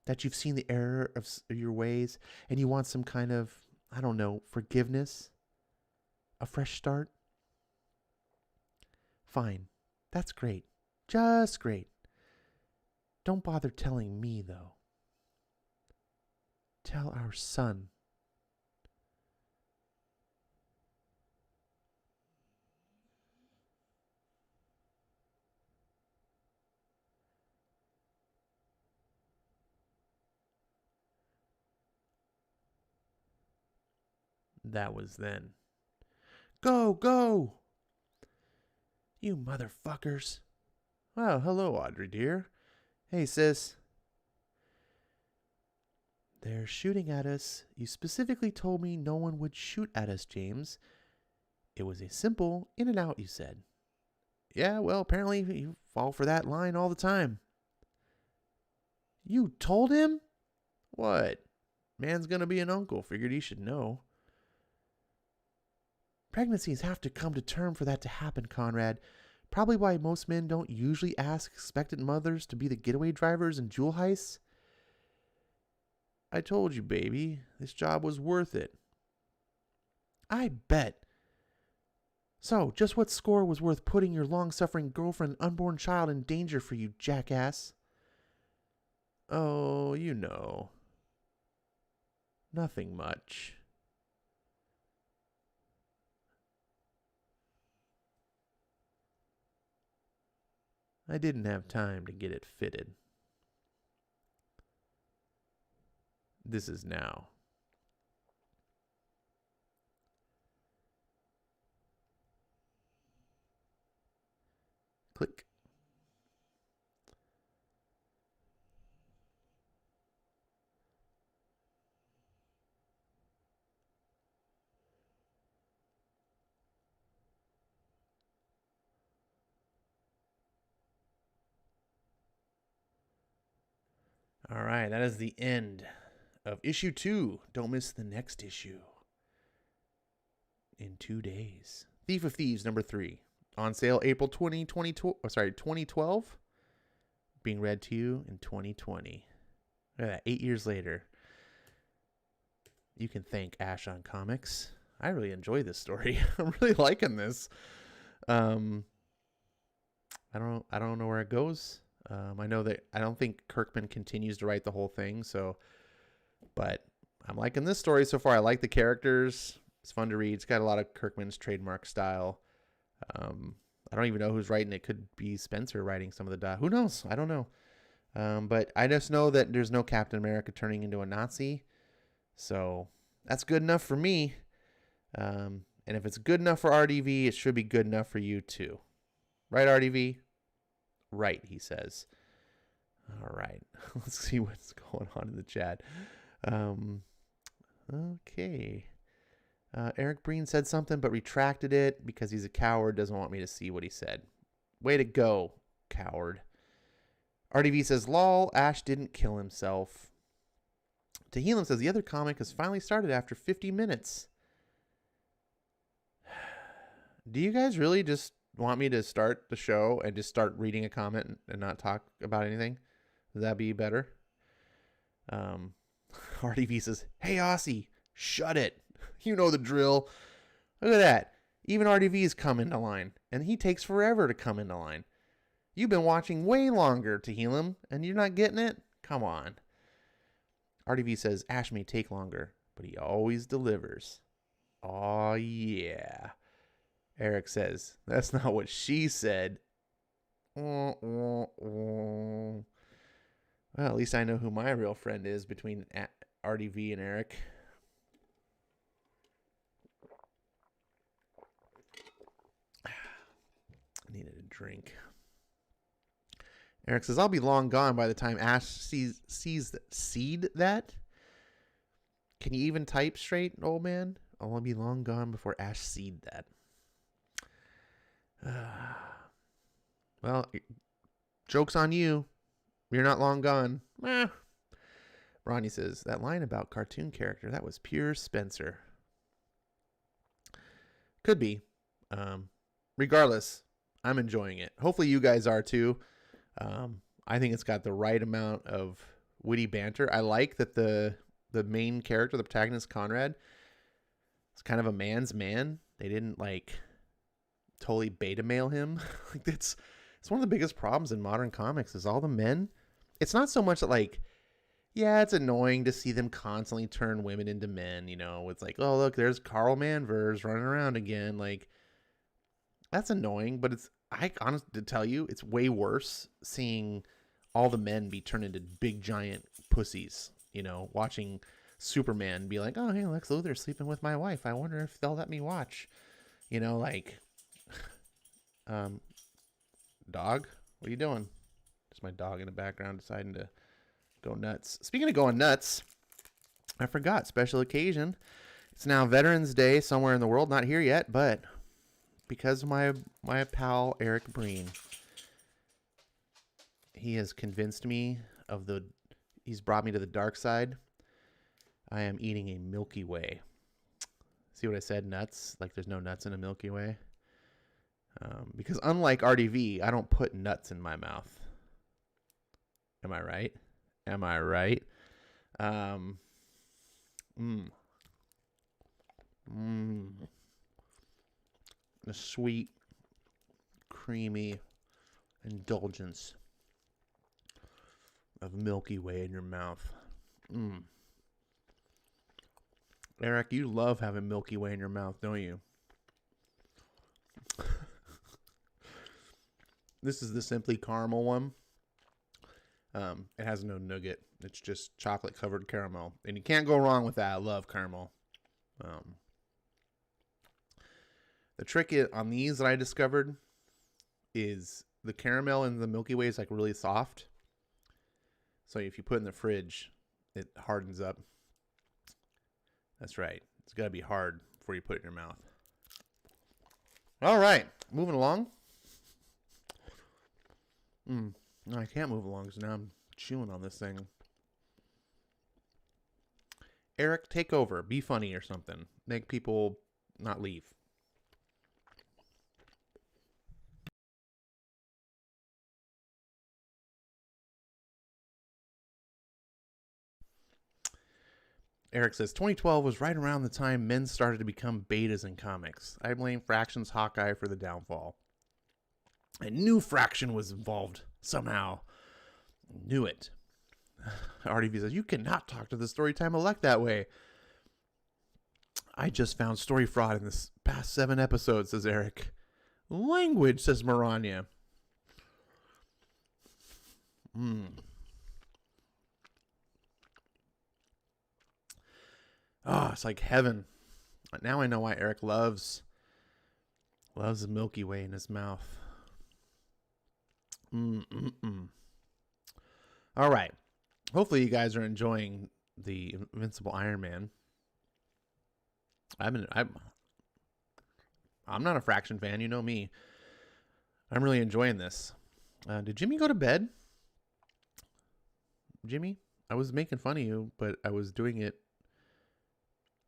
That you've seen the error of your ways and you want some kind of, I don't know, forgiveness? A fresh start? Fine. That's great. Just great. Don't bother telling me, though. Tell our son. That was then. Go, go! You motherfuckers. Oh, hello, Audrey, dear. Hey, sis. They're shooting at us. You specifically told me no one would shoot at us, James. It was a simple in and out, you said. Yeah, well, apparently you fall for that line all the time. You told him? What? Man's gonna be an uncle. Figured he should know. Pregnancies have to come to term for that to happen, Conrad. Probably why most men don't usually ask expectant mothers to be the getaway drivers in jewel heists. I told you, baby, this job was worth it. I bet. So, just what score was worth putting your long-suffering girlfriend and unborn child in danger for you, jackass? Oh, you know. Nothing much. I didn't have time to get it fitted. This is now. Click. All right, that is the end of issue 2. Don't miss the next issue in 2 days. Thief of Thieves number 3. On sale April 2012. Being read to you in 2020. Look at that, 8 years later. You can thank Ash on Comics. I really enjoy this story. I'm really liking this. I don't know where it goes. I know that I don't think Kirkman continues to write the whole thing, but I'm liking this story so far. I like the characters. It's fun to read. It's got a lot of Kirkman's trademark style. I don't even know who's writing it. Could be Spencer writing some of the Who knows? I don't know. But I just know that there's no Captain America turning into a Nazi. So that's good enough for me. And if it's good enough for RDV, it should be good enough for you too. Right, RDV? Right, he says. All right. Let's see what's going on in the chat. Okay. Eric Breen said something but retracted it because he's a coward, doesn't want me to see what he said. Way to go, coward. RDV says, lol, Ash didn't kill himself. Tehillim says, the other comic has finally started after 50 minutes. Do you guys really just want me to start the show and just start reading a comment and not talk about anything? Would that be better? RDV says, hey, Aussie, shut it. You know the drill. Look at that. Even RDV's come into line, and he takes forever to come into line. You've been watching way longer, Tehillim, and you're not getting it? Come on. RDV says, Ash may take longer, but he always delivers. Aw, yeah. Eric says, that's not what she said. Well, at least I know who my real friend is between RDV and Eric. I needed a drink. Eric says, I'll be long gone by the time Ash sees that. Can you even type straight, old man? I'll be long gone before Ash seed that. Well, joke's on you. You're not long gone. Ronnie says, that line about cartoon character, that was pure Spencer. Could be. Regardless, I'm enjoying it. Hopefully you guys are too. I think it's got the right amount of witty banter. I like that the main character, the protagonist, Conrad, is kind of a man's man. They didn't totally beta male him. It's one of the biggest problems in modern comics is all the men. It's not so much that yeah, it's annoying to see them constantly turn women into men, It's oh, look, there's Carl Manvers running around again. That's annoying, but I honestly to tell you, it's way worse seeing all the men be turned into big giant pussies, watching Superman be like, oh, hey, Lex Luthor's sleeping with my wife. I wonder if they'll let me watch, dog, what are you doing? Just my dog in the background deciding to go nuts. Speaking of going nuts, I forgot, special occasion. It's now Veterans Day somewhere in the world, not here yet, but because of my pal Eric Breen, he has convinced me he's brought me to the dark side. I am eating a Milky Way. See what I said? Nuts. Like there's no nuts in a Milky Way. Because unlike RDV, I don't put nuts in my mouth. Am I right? Am I right? The sweet, creamy indulgence of Milky Way in your mouth. Eric, you love having Milky Way in your mouth, don't you? This is the Simply Caramel one. It has no nougat. It's just chocolate covered caramel. And you can't go wrong with that. I love caramel. The trick on these that I discovered is the caramel in the Milky Way is like really soft. So if you put it in the fridge, it hardens up. That's right. It's got to be hard before you put it in your mouth. All right. Moving along. No, I can't move along because now I'm chewing on this thing. Eric, take over. Be funny or something. Make people not leave. Eric says, 2012 was right around the time men started to become betas in comics. I blame Fraction's Hawkeye for the downfall. I knew Fraction was involved somehow. Knew it. RDV says, you cannot talk to the Storytime elect that way. I just found story fraud in this past 7 episodes, says Eric. Language, says Maranya. Oh, it's like heaven. Now I know why Eric loves the Milky Way in his mouth. All right. Hopefully you guys are enjoying the Invincible Iron Man. I'm not a Fraction fan, you know me. I'm really enjoying this. Did Jimmy go to bed? Jimmy, I was making fun of you, but I was doing it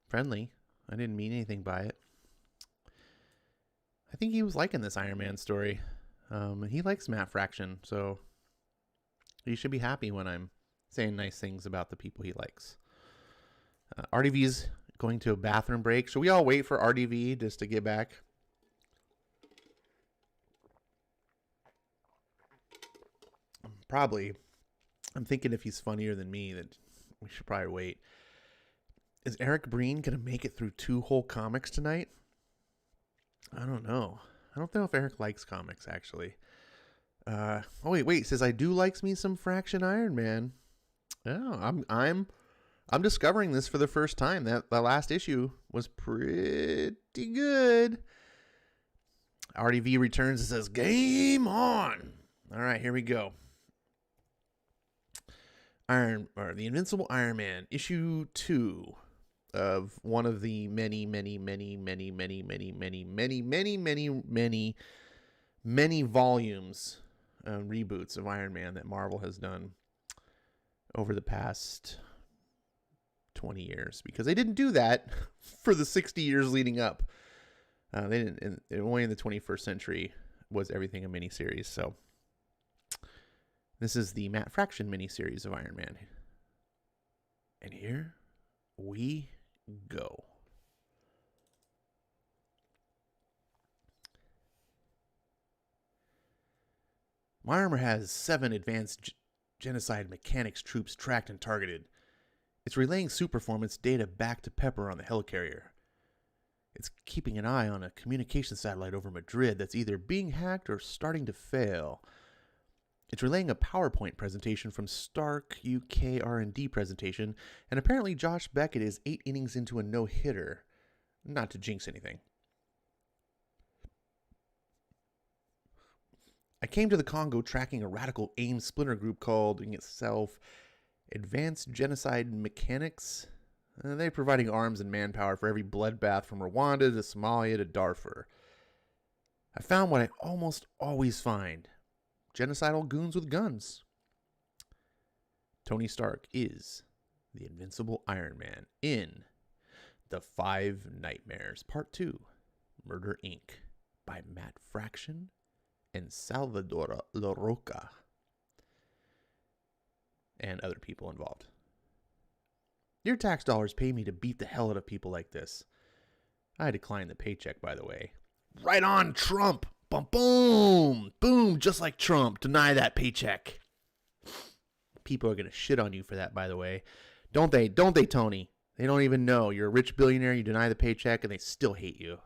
friendly. I didn't mean anything by it. I think he was liking this Iron Man story. He likes Matt Fraction, so he should be happy when I'm saying nice things about the people he likes. RDV's going to a bathroom break. Should we all wait for RDV just to get back? Probably. I'm thinking if he's funnier than me, that we should probably wait. Is Eric Breen going to make it through 2 whole comics tonight? I don't know. I don't know if Eric likes comics, actually. Oh, wait. It says, I do likes me some Fraction Iron Man. Oh, I'm discovering this for the first time. That last issue was pretty good. RDV returns and says, game on. All right, here we go. The Invincible Iron Man, issue 2 of one of the many volumes, reboots of Iron Man that Marvel has done over the past 20 years, because they didn't do that for the 60 years leading up. They didn't. Only in the 21st century was everything a miniseries. So this is the Matt Fraction miniseries of Iron Man, and here we go. My armor has 7 advanced genocide mechanics troops tracked and targeted. It's relaying suit performance data back to Pepper on the helicarrier. It's keeping an eye on a communication satellite over Madrid that's either being hacked or starting to fail. It's relaying a PowerPoint presentation from Stark UK R&D presentation, and apparently Josh Beckett is 8 innings into a no-hitter. Not to jinx anything. I came to the Congo tracking a radical AIM splinter group calling itself Advanced Genocide Mechanics. They're providing arms and manpower for every bloodbath from Rwanda to Somalia to Darfur. I found what I almost always find. Genocidal goons with guns. Tony Stark is the Invincible Iron Man in The Five Nightmares, Part 2, Murder Inc. by Matt Fraction and Salvador LaRocca. And other people involved. Your tax dollars pay me to beat the hell out of people like this. I decline the paycheck, by the way. Right on, Trump! Boom, boom! Boom, just like Trump. Deny that paycheck. People are going to shit on you for that, by the way. Don't they? Don't they, Tony? They don't even know. You're a rich billionaire, you deny the paycheck, and they still hate you.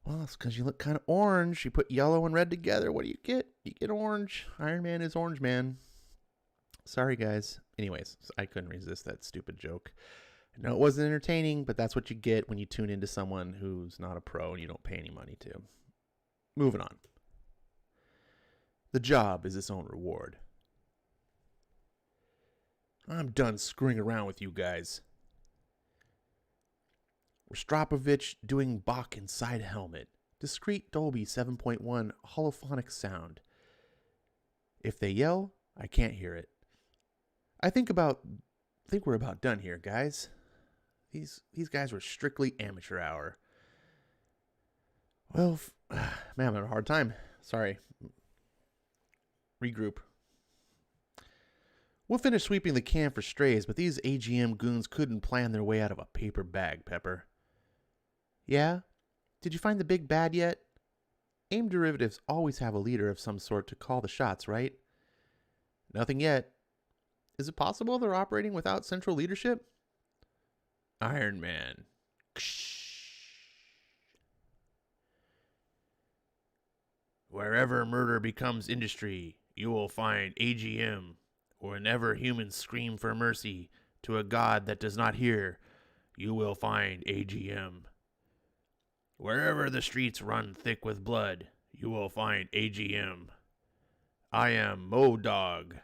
Well, it's because you look kind of orange. You put yellow and red together. What do you get? You get orange. Iron Man is Orange Man. Sorry, guys. Anyways, I couldn't resist that stupid joke. I know it wasn't entertaining, but that's what you get when you tune into someone who's not a pro and you don't pay any money to. Moving on. The job is its own reward. I'm done screwing around with you guys. Rostropovich doing Bach inside helmet. Discrete Dolby 7.1 holophonic sound. If they yell, I can't hear it. I think we're about done here, guys. These guys were strictly amateur hour. Well, man, I'm having a hard time. Sorry. Regroup. We'll finish sweeping the camp for strays, but these AGM goons couldn't plan their way out of a paper bag, Pepper. Yeah? Did you find the big bad yet? AIM derivatives always have a leader of some sort to call the shots, right? Nothing yet. Is it possible they're operating without central leadership? Iron Man. Wherever murder becomes industry, you will find AGM. Whenever humans scream for mercy to a god that does not hear, you will find AGM. Wherever the streets run thick with blood, you will find AGM. I am MoDog,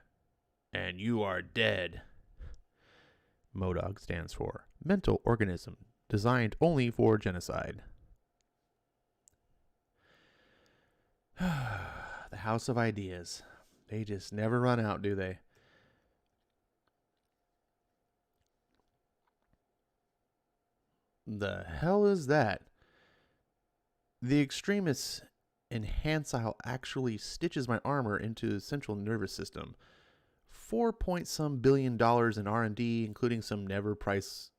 and you are dead. MoDog stands for Mental Organism, designed only for genocide. The House of Ideas. They just never run out, do they? The hell is that? The extremists enhancile actually stitches my armor into the central nervous system. 4-point-some billion in R&D, including some near priceless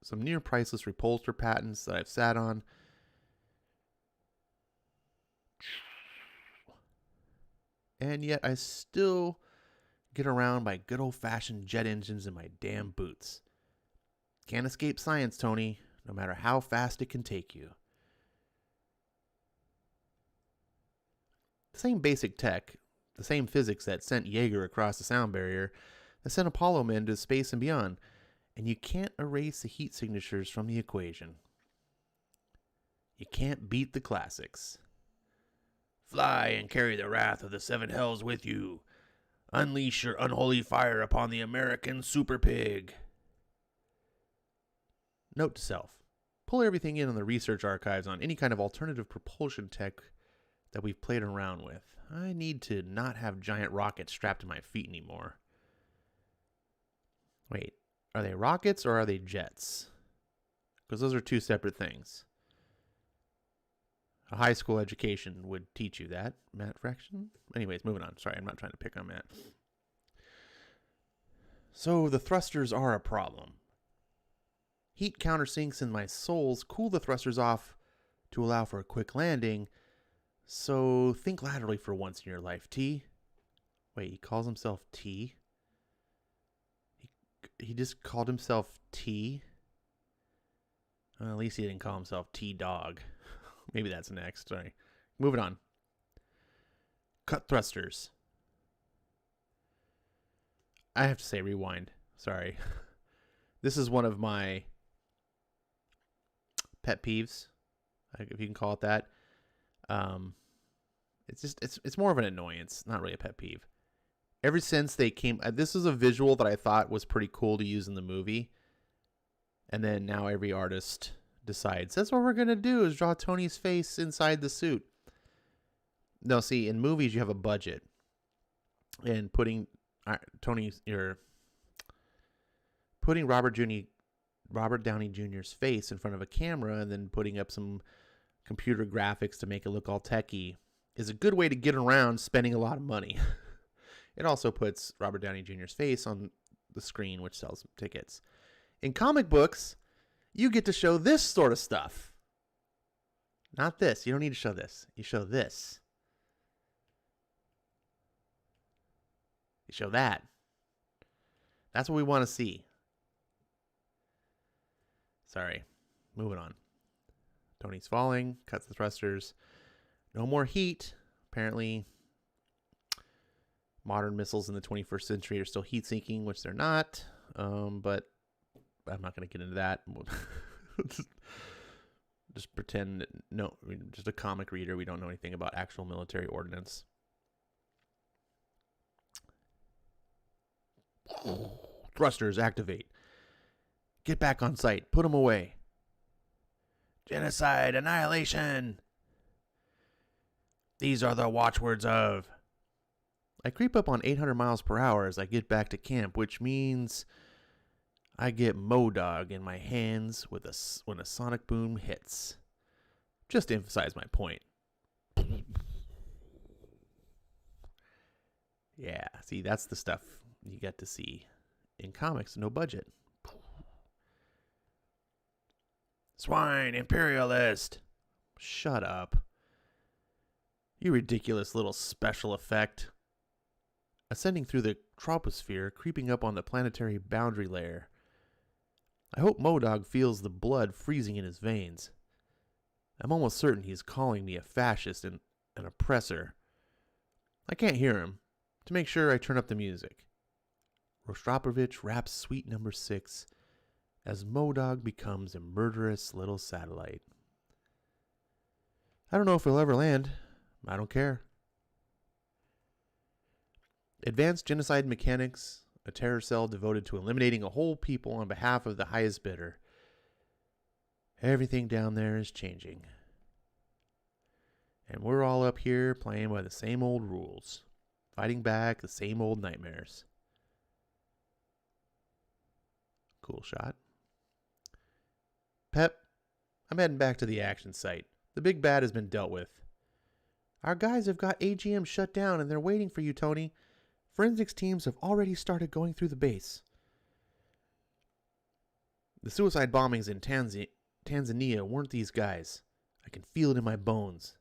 repulsor patents that I've sat on. And yet I still get around by good old-fashioned jet engines in my damn boots. Can't escape science, Tony, no matter how fast it can take you. The same basic tech, the same physics that sent Jaeger across the sound barrier, that sent Apollo men to space and beyond, and you can't erase the heat signatures from the equation. You can't beat the classics. Fly and carry the wrath of the seven hells with you. Unleash your unholy fire upon the American super pig. Note to self. Pull everything in on the research archives on any kind of alternative propulsion tech that we've played around with. I need to not have giant rockets strapped to my feet anymore. Wait, are they rockets or are they jets? Because those are two separate things. A high school education would teach you that, Matt Fraction. Anyways, moving on. Sorry, I'm not trying to pick on Matt. So the thrusters are a problem. Heat countersinks in my soles cool the thrusters off to allow for a quick landing. So think laterally for once in your life, T. Wait, he calls himself T? He just called himself T? Well, at least he didn't call himself T-Dog. Maybe that's next. Sorry. Moving on. Cut thrusters. I have to say rewind. Sorry. This is one of my pet peeves, if you can call it that. It's more of an annoyance, not really a pet peeve. Ever since they came, this is a visual that I thought was pretty cool to use in the movie. And then now every artist decides, that's what we're going to do, is draw Tony's face inside the suit. No, see, in movies you have a budget. And putting Robert Robert Downey Jr.'s face in front of a camera and then putting up some computer graphics to make it look all techy is a good way to get around spending a lot of money. It also puts Robert Downey Jr.'s face on the screen, which sells tickets. In comic books, you get to show this sort of stuff. Not this. You don't need to show this. You show this. You show that. That's what we want to see. Sorry. Moving on. Tony's falling. Cuts the thrusters. No more heat. Apparently, modern missiles in the 21st century are still heat sinking, which they're not. But I'm not going to get into that. Just pretend. No, I mean, just a comic reader. We don't know anything about actual military ordnance. Thrusters activate. Get back on site. Put them away. Genocide, annihilation. These are the watchwords of. I creep up on 800 miles per hour as I get back to camp, which means I get MODOG in my hands when a sonic boom hits. Just to emphasize my point. Yeah, see, that's the stuff you get to see in comics. No budget. Swine, imperialist. Shut up. You ridiculous little special effect. Ascending through the troposphere, creeping up on the planetary boundary layer. I hope MODOG feels the blood freezing in his veins. I'm almost certain he's calling me a fascist and an oppressor. I can't hear him. To make sure, I turn up the music. Rostropovich raps Suite Number 6 as MODOG becomes a murderous little satellite. I don't know if he'll ever land. I don't care. Advanced genocide mechanics, a terror cell devoted to eliminating a whole people on behalf of the highest bidder. Everything down there is changing. And we're all up here playing by the same old rules, fighting back the same old nightmares. Cool shot. Pep, I'm heading back to the action site. The big bad has been dealt with. Our guys have got AGM shut down and they're waiting for you, Tony. Forensics teams have already started going through the base. The suicide bombings in Tanzania weren't these guys. I can feel it in my bones.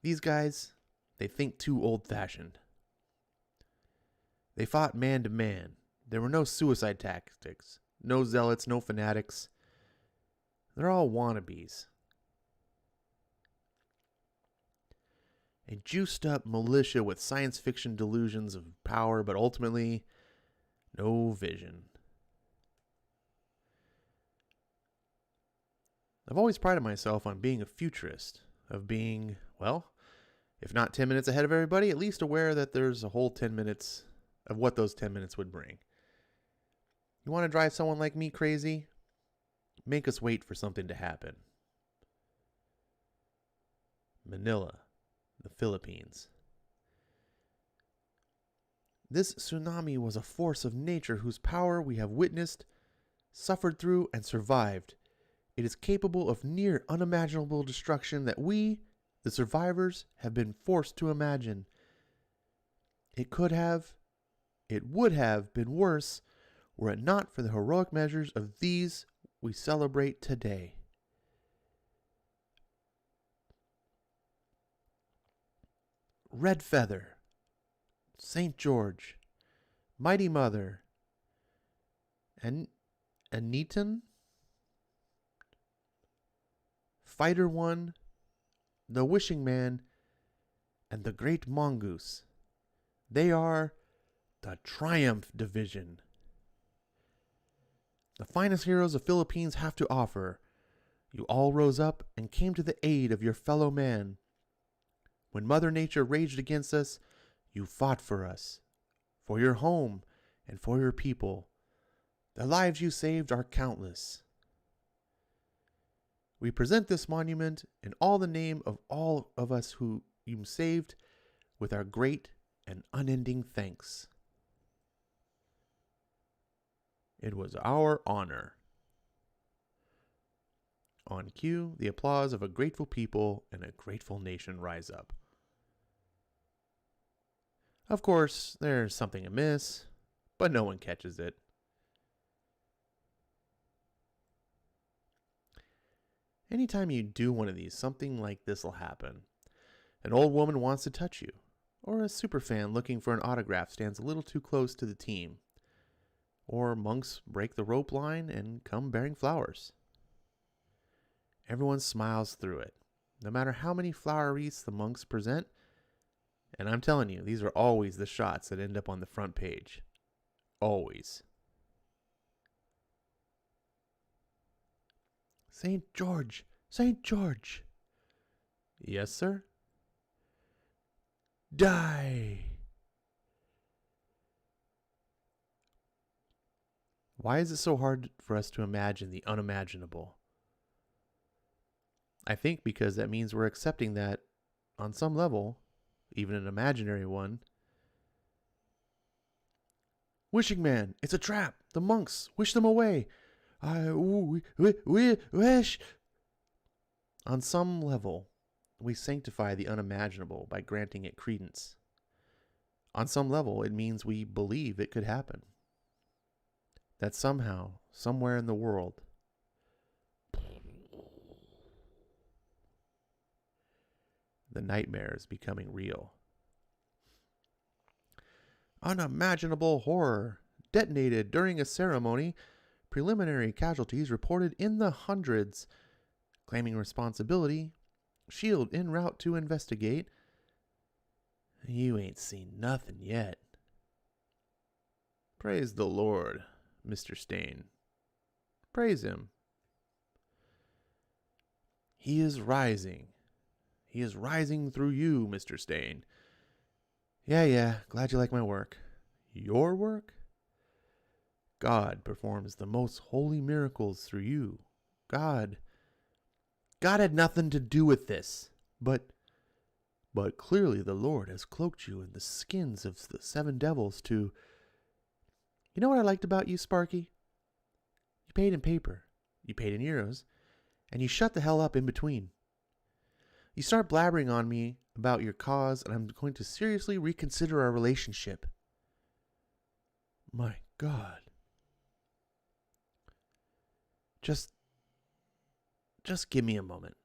These guys, they think too old-fashioned. They fought man to man. There were no suicide tactics, no zealots, no fanatics. They're all wannabes. A juiced-up militia with science fiction delusions of power, but ultimately, no vision. I've always prided myself on being a futurist, of being, well, if not 10 minutes ahead of everybody, at least aware that there's a whole 10 minutes of what those 10 minutes would bring. You want to drive someone like me crazy? Make us wait for something to happen. Manila, the Philippines. This tsunami was a force of nature whose power we have witnessed, suffered through, and survived. It is capable of near unimaginable destruction that we, the survivors, have been forced to imagine. It would have been worse were it not for the heroic measures of these we celebrate today. Red Feather, St. George, Mighty Mother, and Anitan, Fighter One, the Wishing Man, and the Great Mongoose. They are the Triumph Division. The finest heroes the Philippines have to offer. You all rose up and came to the aid of your fellow man. When Mother Nature raged against us, you fought for us, for your home, and for your people. The lives you saved are countless. We present this monument in all the name of all of us who you saved with our great and unending thanks. It was our honor. On cue, the applause of a grateful people and a grateful nation rise up. Of course, there's something amiss, but no one catches it. Anytime you do one of these, something like this will happen. An old woman wants to touch you, or a superfan looking for an autograph stands a little too close to the team, or monks break the rope line and come bearing flowers. Everyone smiles through it, no matter how many flower wreaths the monks present, and I'm telling you, these are always the shots that end up on the front page. Always. St. George! St. George! Yes, sir? Die! Why is it so hard for us to imagine the unimaginable? I think because that means we're accepting that, on some level, even an imaginary one. Wishing man, it's a trap. The monks, wish them away. We wish. On some level, we sanctify the unimaginable by granting it credence. On some level, it means we believe it could happen. That somehow, somewhere in the world, the nightmare is becoming real. Unimaginable horror detonated during a ceremony. Preliminary casualties reported in the hundreds. Claiming responsibility. SHIELD en route to investigate. You ain't seen nothing yet. Praise the Lord, Mr. Stain. Praise him. He is rising. He is rising through you, Mr. Stain. Yeah, glad you like my work. Your work? God performs the most holy miracles through you. God had nothing to do with this. But clearly the Lord has cloaked you in the skins of the 7 devils to... You know what I liked about you, Sparky? You paid in paper, you paid in euros, and you shut the hell up in between. You start blabbering on me about your cause, and I'm going to seriously reconsider our relationship. My God. Just give me a moment.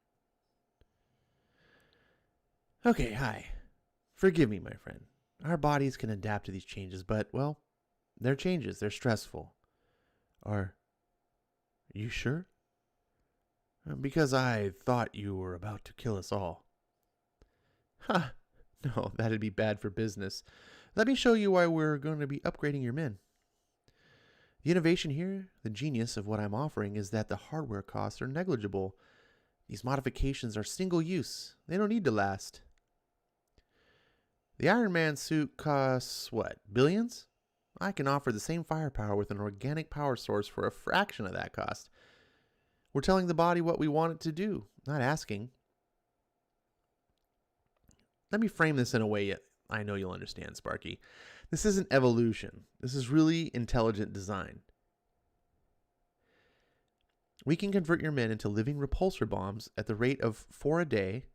Okay, hi. Forgive me, my friend. Our bodies can adapt to these changes, but, well, they're changes. They're stressful. Are you sure? Because I thought you were about to kill us all. Ha! No, that'd be bad for business. Let me show you why we're going to be upgrading your men. The innovation here, the genius of what I'm offering, is that the hardware costs are negligible. These modifications are single use. They don't need to last. The Iron Man suit costs, what, billions? I can offer the same firepower with an organic power source for a fraction of that cost. We're telling the body what we want it to do, not asking. Let me frame this in a way I know you'll understand, Sparky. This isn't evolution. This is really intelligent design. We can convert your men into living repulsor bombs at the rate of 4 a day,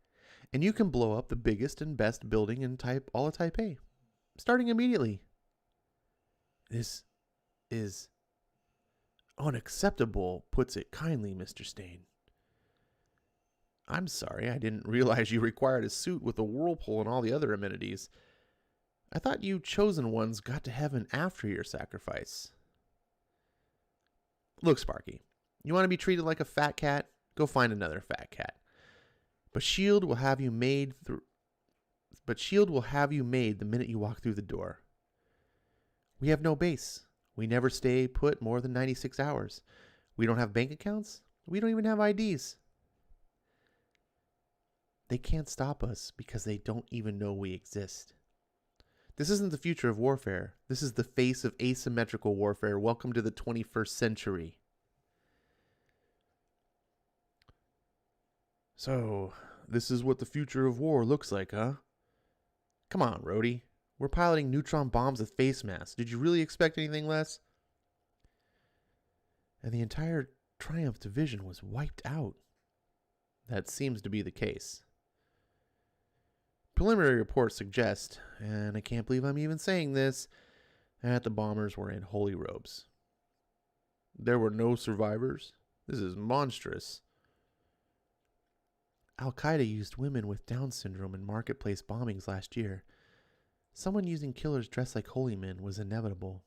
and you can blow up the biggest and best building in all of Taipei, starting immediately. This is unacceptable, puts it kindly, Mr. Stain. I'm sorry, I didn't realize you required a suit with a whirlpool and all the other amenities. I thought you chosen ones got to heaven after your sacrifice. Look, Sparky, you want to be treated like a fat cat? Go find another fat cat. But SHIELD will have you made the minute you walk through the door. We have no base. We never stay put more than 96 hours. We don't have bank accounts. We don't even have IDs. They can't stop us because they don't even know we exist. This isn't the future of warfare. This is the face of asymmetrical warfare. Welcome to the 21st century. So, this is what the future of war looks like, huh? Come on, Rhodey. We're piloting neutron bombs with face masks. Did you really expect anything less? And the entire Triumph division was wiped out. that seems to be the case. Preliminary reports suggest, and I can't believe I'm even saying this, that the bombers were in holy robes. There were no survivors. This is monstrous. Al-Qaeda used women with Down syndrome in marketplace bombings last year. Someone using killers dressed like holy men was inevitable.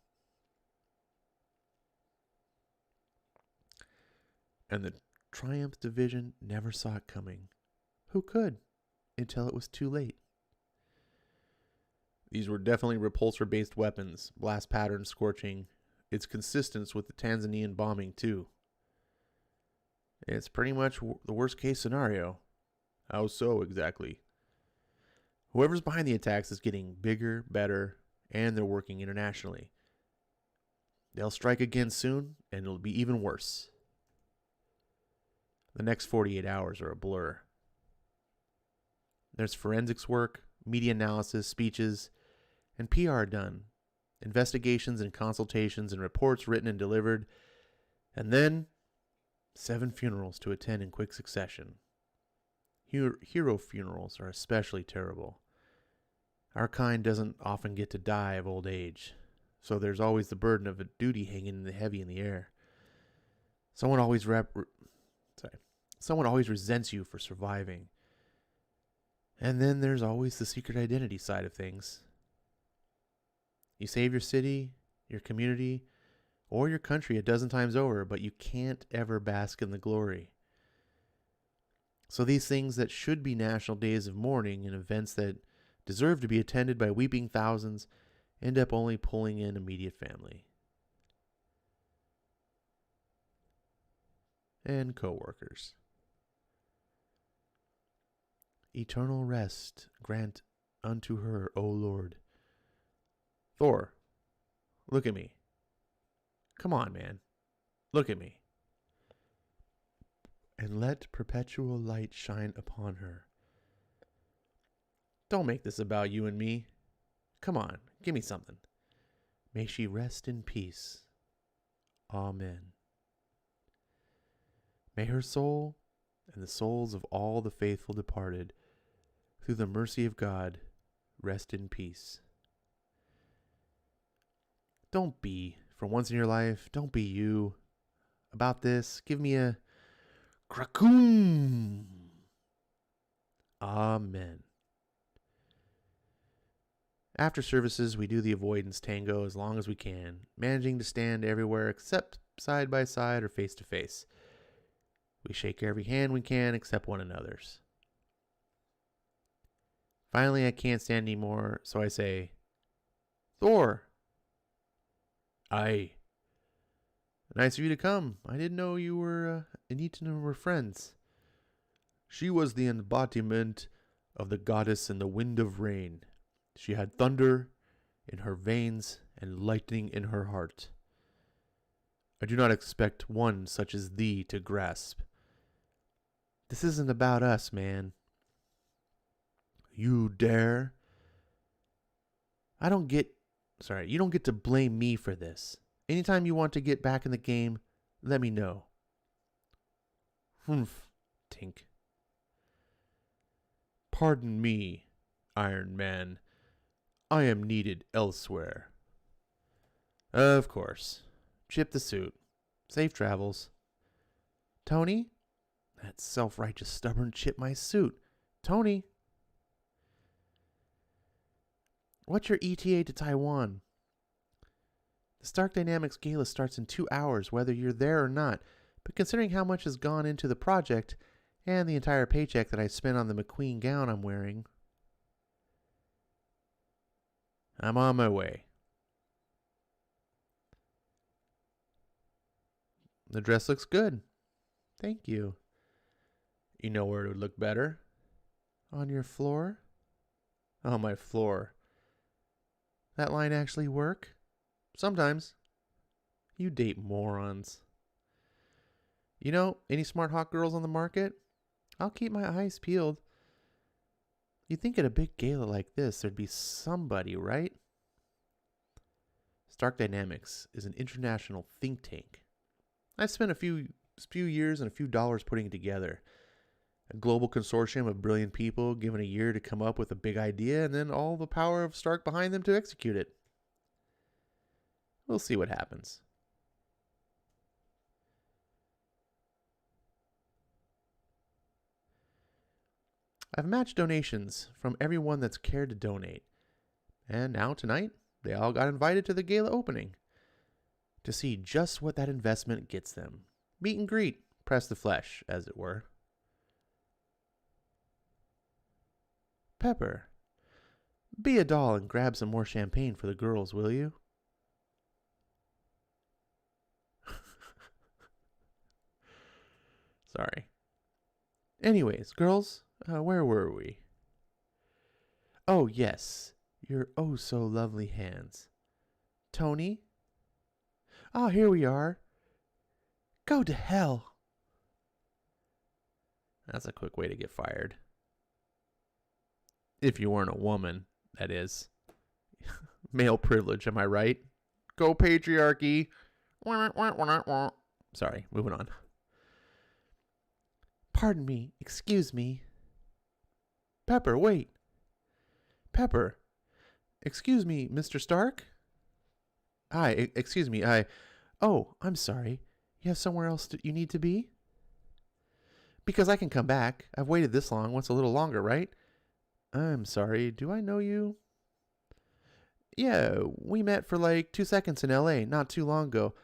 And the Triumph Division never saw it coming. Who could? Until it was too late. These were definitely repulsor-based weapons, blast pattern scorching. It's consistent with the Tanzanian bombing, too. It's pretty much the worst-case scenario. How so, exactly? Whoever's behind the attacks is getting bigger, better, and they're working internationally. They'll strike again soon, and it'll be even worse. The next 48 hours are a blur. There's forensics work, media analysis, speeches, and PR done. Investigations and consultations and reports written and delivered. And then 7 funerals to attend in quick succession. Hero funerals are especially terrible. Our kind doesn't often get to die of old age, so there's always the burden of a duty hanging heavy in the air. Someone always resents you for surviving. And then there's always the secret identity side of things. You save your city, your community, or your country a dozen times over, but you can't ever bask in the glory. So these things that should be national days of mourning and events that deserve to be attended by weeping thousands end up only pulling in immediate family and co-workers. Eternal rest grant unto her, O Lord. Thor, look at me. Come on, man. Look at me. And let perpetual light shine upon her. Don't make this about you and me. Come on, give me something. May she rest in peace. Amen. May her soul and the souls of all the faithful departed, through the mercy of God, rest in peace. Don't be, for once in your life, don't be you. About this, give me a krakoom. Amen. After services, we do the avoidance tango as long as we can, managing to stand everywhere except side by side or face to face. We shake every hand we can except one another's. Finally, I can't stand anymore, so I say, Thor. Aye. Nice of you to come. I didn't know you were, Anita and were friends. She was the embodiment of the goddess in the wind of rain. She had thunder in her veins and lightning in her heart. I do not expect one such as thee to grasp. This isn't about us, man. You dare? You don't get to blame me for this. Anytime you want to get back in the game, let me know. Humph, tink. Pardon me, Iron Man. I am needed elsewhere. Of course. Chip the suit. Safe travels. Tony? That self-righteous stubborn chip my suit. Tony? What's your ETA to Taiwan? The Stark Dynamics Gala starts in 2 hours, whether you're there or not. But considering how much has gone into the project and the entire paycheck that I spent on the McQueen gown I'm wearing, I'm on my way. The dress looks good. Thank you. You know where it would look better? On your floor? On my floor. That line actually work? Sometimes. You date morons. You know, any smart hot girls on the market? I'll keep my eyes peeled. You'd think at a big gala like this, there'd be somebody, right? Stark Dynamics is an international think tank. I've spent a few years and a few dollars putting it together. A global consortium of brilliant people given a year to come up with a big idea and then all the power of Stark behind them to execute it. We'll see what happens. I've matched donations from everyone that's cared to donate. And now, tonight, they all got invited to the gala opening to see just what that investment gets them. Meet and greet, press the flesh, as it were. Pepper, be a doll and grab some more champagne for the girls, will you? Sorry. Anyways, girls, where were we? Oh, yes, your oh so lovely hands. Tony? Ah, here we are. Go to hell. That's a quick way to get fired. If you weren't a woman, that is. Male privilege, am I right? Go patriarchy. Sorry, moving on. Pardon me, excuse me. Pepper, wait. Pepper, excuse me, Mr. Stark? Hi, excuse me, Oh, I'm sorry. You have somewhere else you need to be? Because I can come back. I've waited this long. What's a little longer, right? I'm sorry. Do I know you? Yeah, we met for like 2 seconds in LA not too long ago.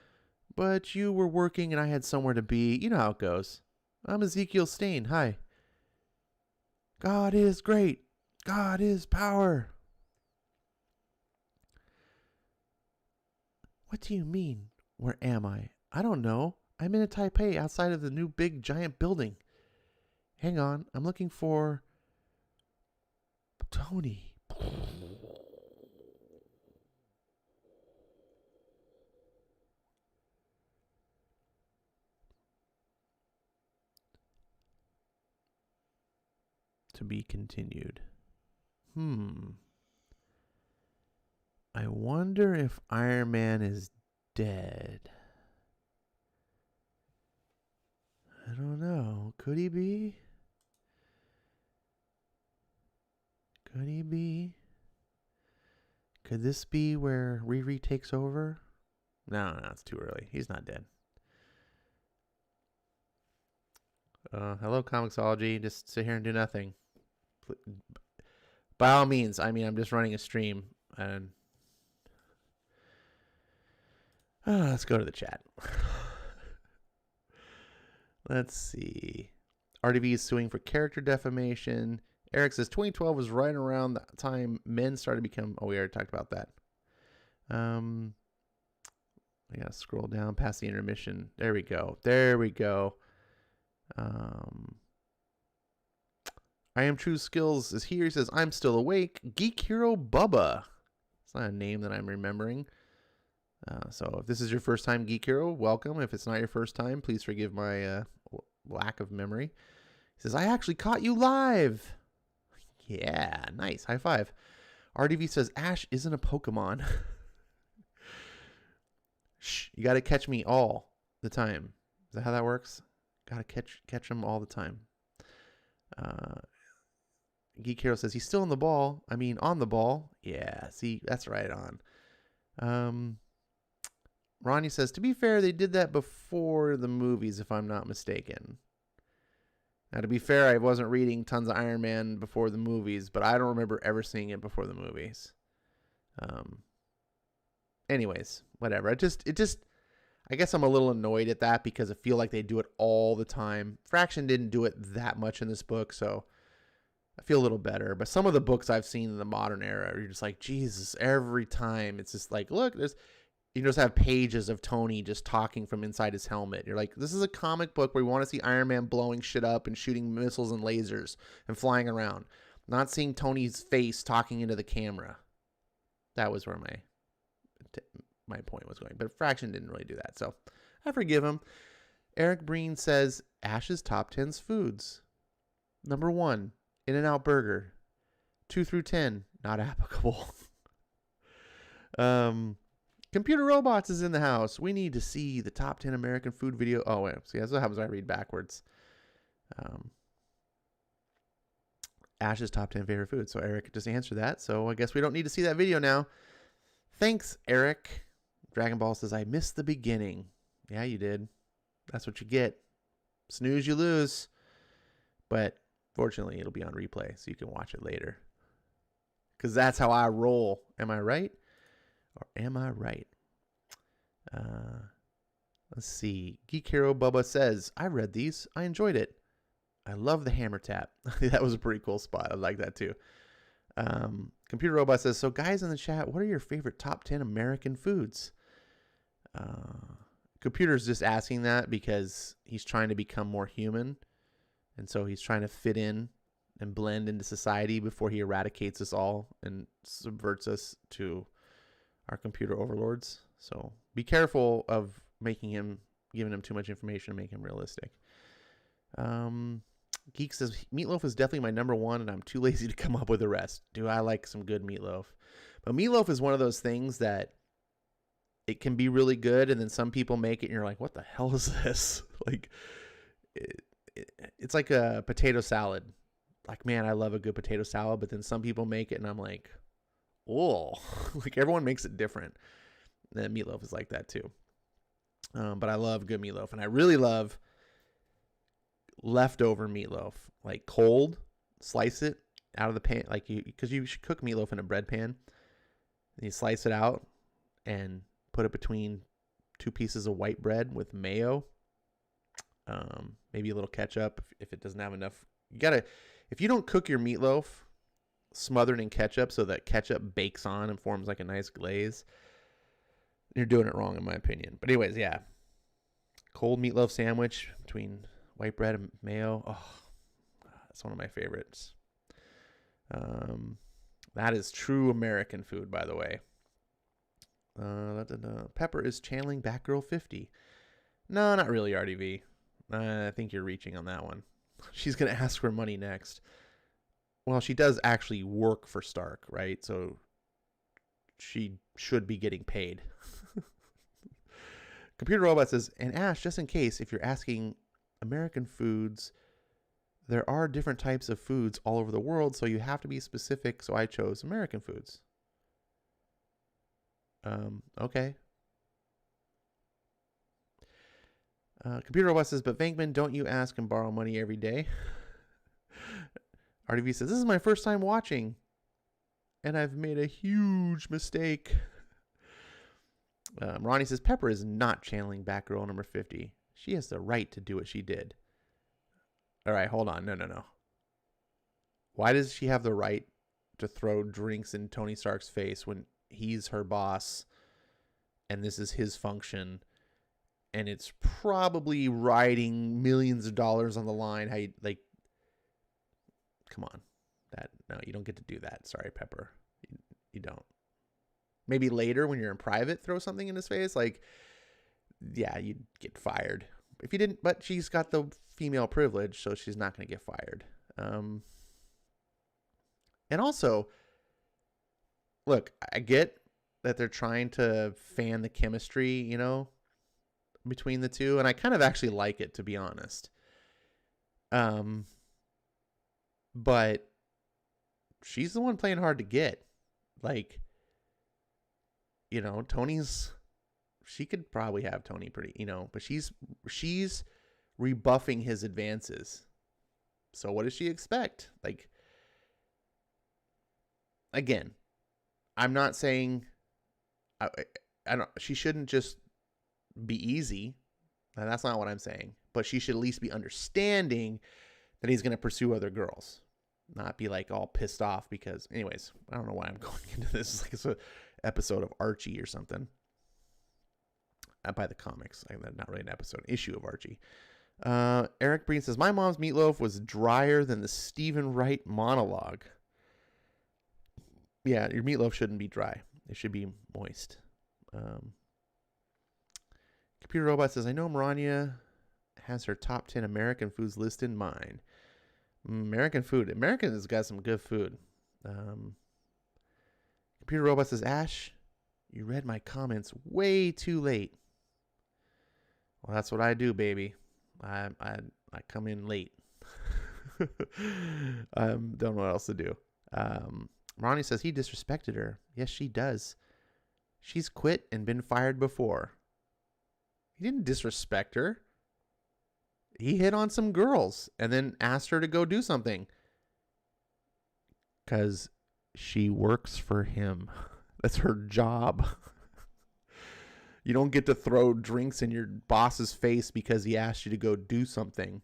But you were working and I had somewhere to be. You know how it goes. I'm Ezekiel Stain. Hi. God is great. God is power. What do you mean? Where am I? I don't know. I'm in a Taipei outside of the new big giant building. Hang on. I'm looking for Tony. To be continued. I wonder if Iron Man is dead. I don't know. Could he be? Could he be? Could this be where Riri takes over? No, it's too early. He's not dead. Hello, Comixology. Just sit here and do nothing. By all means. I mean, I'm just running a stream. And let's go to the chat. Let's see. RDV is suing for character defamation. Eric says 2012 was right around the time men started to become... Oh, we already talked about that. I gotta scroll down past the intermission. There we go. I Am True Skills is here. He says, I'm still awake. Geek Hero Bubba. It's not a name that I'm remembering. So if this is your first time Geek Hero, welcome. If it's not your first time, please forgive my lack of memory. He says, I actually caught you live. Yeah, nice. High five. RDV says, Ash isn't a Pokemon. Shh, you got to catch me all the time. Is that how that works? Got to catch them all the time. Geek Hero says, he's still on the ball. I mean, on the ball. Yeah, see, that's right on. Ronnie says, to be fair, they did that before the movies, if I'm not mistaken. Now, to be fair, I wasn't reading tons of Iron Man before the movies, but I don't remember ever seeing it before the movies. Anyways, whatever. I guess I'm a little annoyed at that because I feel like they do it all the time. Fraction didn't do it that much in this book, so I feel a little better. But some of the books I've seen in the modern era, you're just like, Jesus, every time. It's just like, look, you just have pages of Tony just talking from inside his helmet. You're like, this is a comic book where we want to see Iron Man blowing shit up and shooting missiles and lasers and flying around. Not seeing Tony's face talking into the camera. That was where my point was going. But Fraction didn't really do that, so I forgive him. Eric Breen says, Ash's top 10's foods. Number 1, In-N-Out Burger. 2 through 10, not applicable. Computer Robots is in the house. We need to see the top 10 American food video. Oh, wait. See, that's what happens when I read backwards. Ash's top 10 favorite foods. So Eric just answered that. So I guess we don't need to see that video now. Thanks, Eric. Dragon Ball says, I missed the beginning. Yeah, you did. That's what you get. Snooze, you lose. But fortunately, it'll be on replay, so you can watch it later. Because that's how I roll. Am I right? Or am I right? Let's see. Geek Hero Bubba says, I read these. I enjoyed it. I love the hammer tap. That was a pretty cool spot. I like that too. Computer Robot says, so guys in the chat, what are your favorite top 10 American foods? Computer's just asking that because he's trying to become more human. And so he's trying to fit in and blend into society before he eradicates us all and subverts us to our computer overlords. So be careful of giving him too much information to make him realistic. Geek says, meatloaf is definitely my number one, and I'm too lazy to come up with the rest. Do I like some good meatloaf? But meatloaf is one of those things that it can be really good, and then some people make it, and you're like, what the hell is this? Like, it's like a potato salad. Like, man, I love a good potato salad, but then some people make it, and I'm like, oh, like everyone makes it different. And meatloaf is like that too. But I love good meatloaf, and I really love leftover meatloaf, like cold, slice it out of the pan, like because you should cook meatloaf in a bread pan. And you slice it out and put it between two pieces of white bread with mayo, maybe a little ketchup if it doesn't have enough. If you don't cook your meatloaf smothered in ketchup so that ketchup bakes on and forms like a nice glaze, you're doing it wrong in my opinion. But anyways, yeah, cold meatloaf sandwich between white bread and mayo. Oh, that's one of my favorites. That is true American food, by the way. Pepper is channeling Batgirl 50. No, not really, RDV. I think you're reaching on that one. She's going to ask for money next. Well, she does actually work for Stark, right? So she should be getting paid. Computer Robot says, and Ash, just in case, if you're asking American foods, there are different types of foods all over the world, so you have to be specific, so I chose American foods. Okay. Computer Robot says, but Venkman, don't you ask and borrow money every day? RDV says, this is my first time watching, and I've made a huge mistake. Ronnie says, Pepper is not channeling Batgirl number 50. She has the right to do what she did. All right, hold on. No. Why does she have the right to throw drinks in Tony Stark's face when he's her boss and this is his function? And it's probably riding millions of dollars on the line. How you, like, come on. No, you don't get to do that. Sorry, Pepper. You don't. Maybe later when you're in private, throw something in his face. Like, yeah, you'd get fired. If you didn't, but she's got the female privilege, so she's not going to get fired. And also, look, I get that they're trying to fan the chemistry, between the two, and I kind of actually like it, to be honest. But she's the one playing hard to get. Like, she could probably have Tony pretty, but she's rebuffing his advances. So what does she expect? Like, again, I'm not saying she shouldn't just be easy. That's not what I'm saying. But she should at least be understanding that he's going to pursue other girls. Not be like all pissed off because, anyways, I don't know why I'm going into this. It's like it's an episode of Archie or something. By the comics. Not really an episode, an issue of Archie. Eric Breen says, my mom's meatloaf was drier than the Stephen Wright monologue. Yeah, your meatloaf shouldn't be dry. It should be moist. Computer Robot says, I know Marania has her top 10 American foods list in mind. American food. American has got some good food. Computer Robot says, Ash, you read my comments way too late. Well, that's what I do, baby. I come in late. Don't know what else to do. Ronnie says he disrespected her. Yes, she does. She's quit and been fired before. He didn't disrespect her. He hit on some girls and then asked her to go do something. Because she works for him. That's her job. You don't get to throw drinks in your boss's face because he asked you to go do something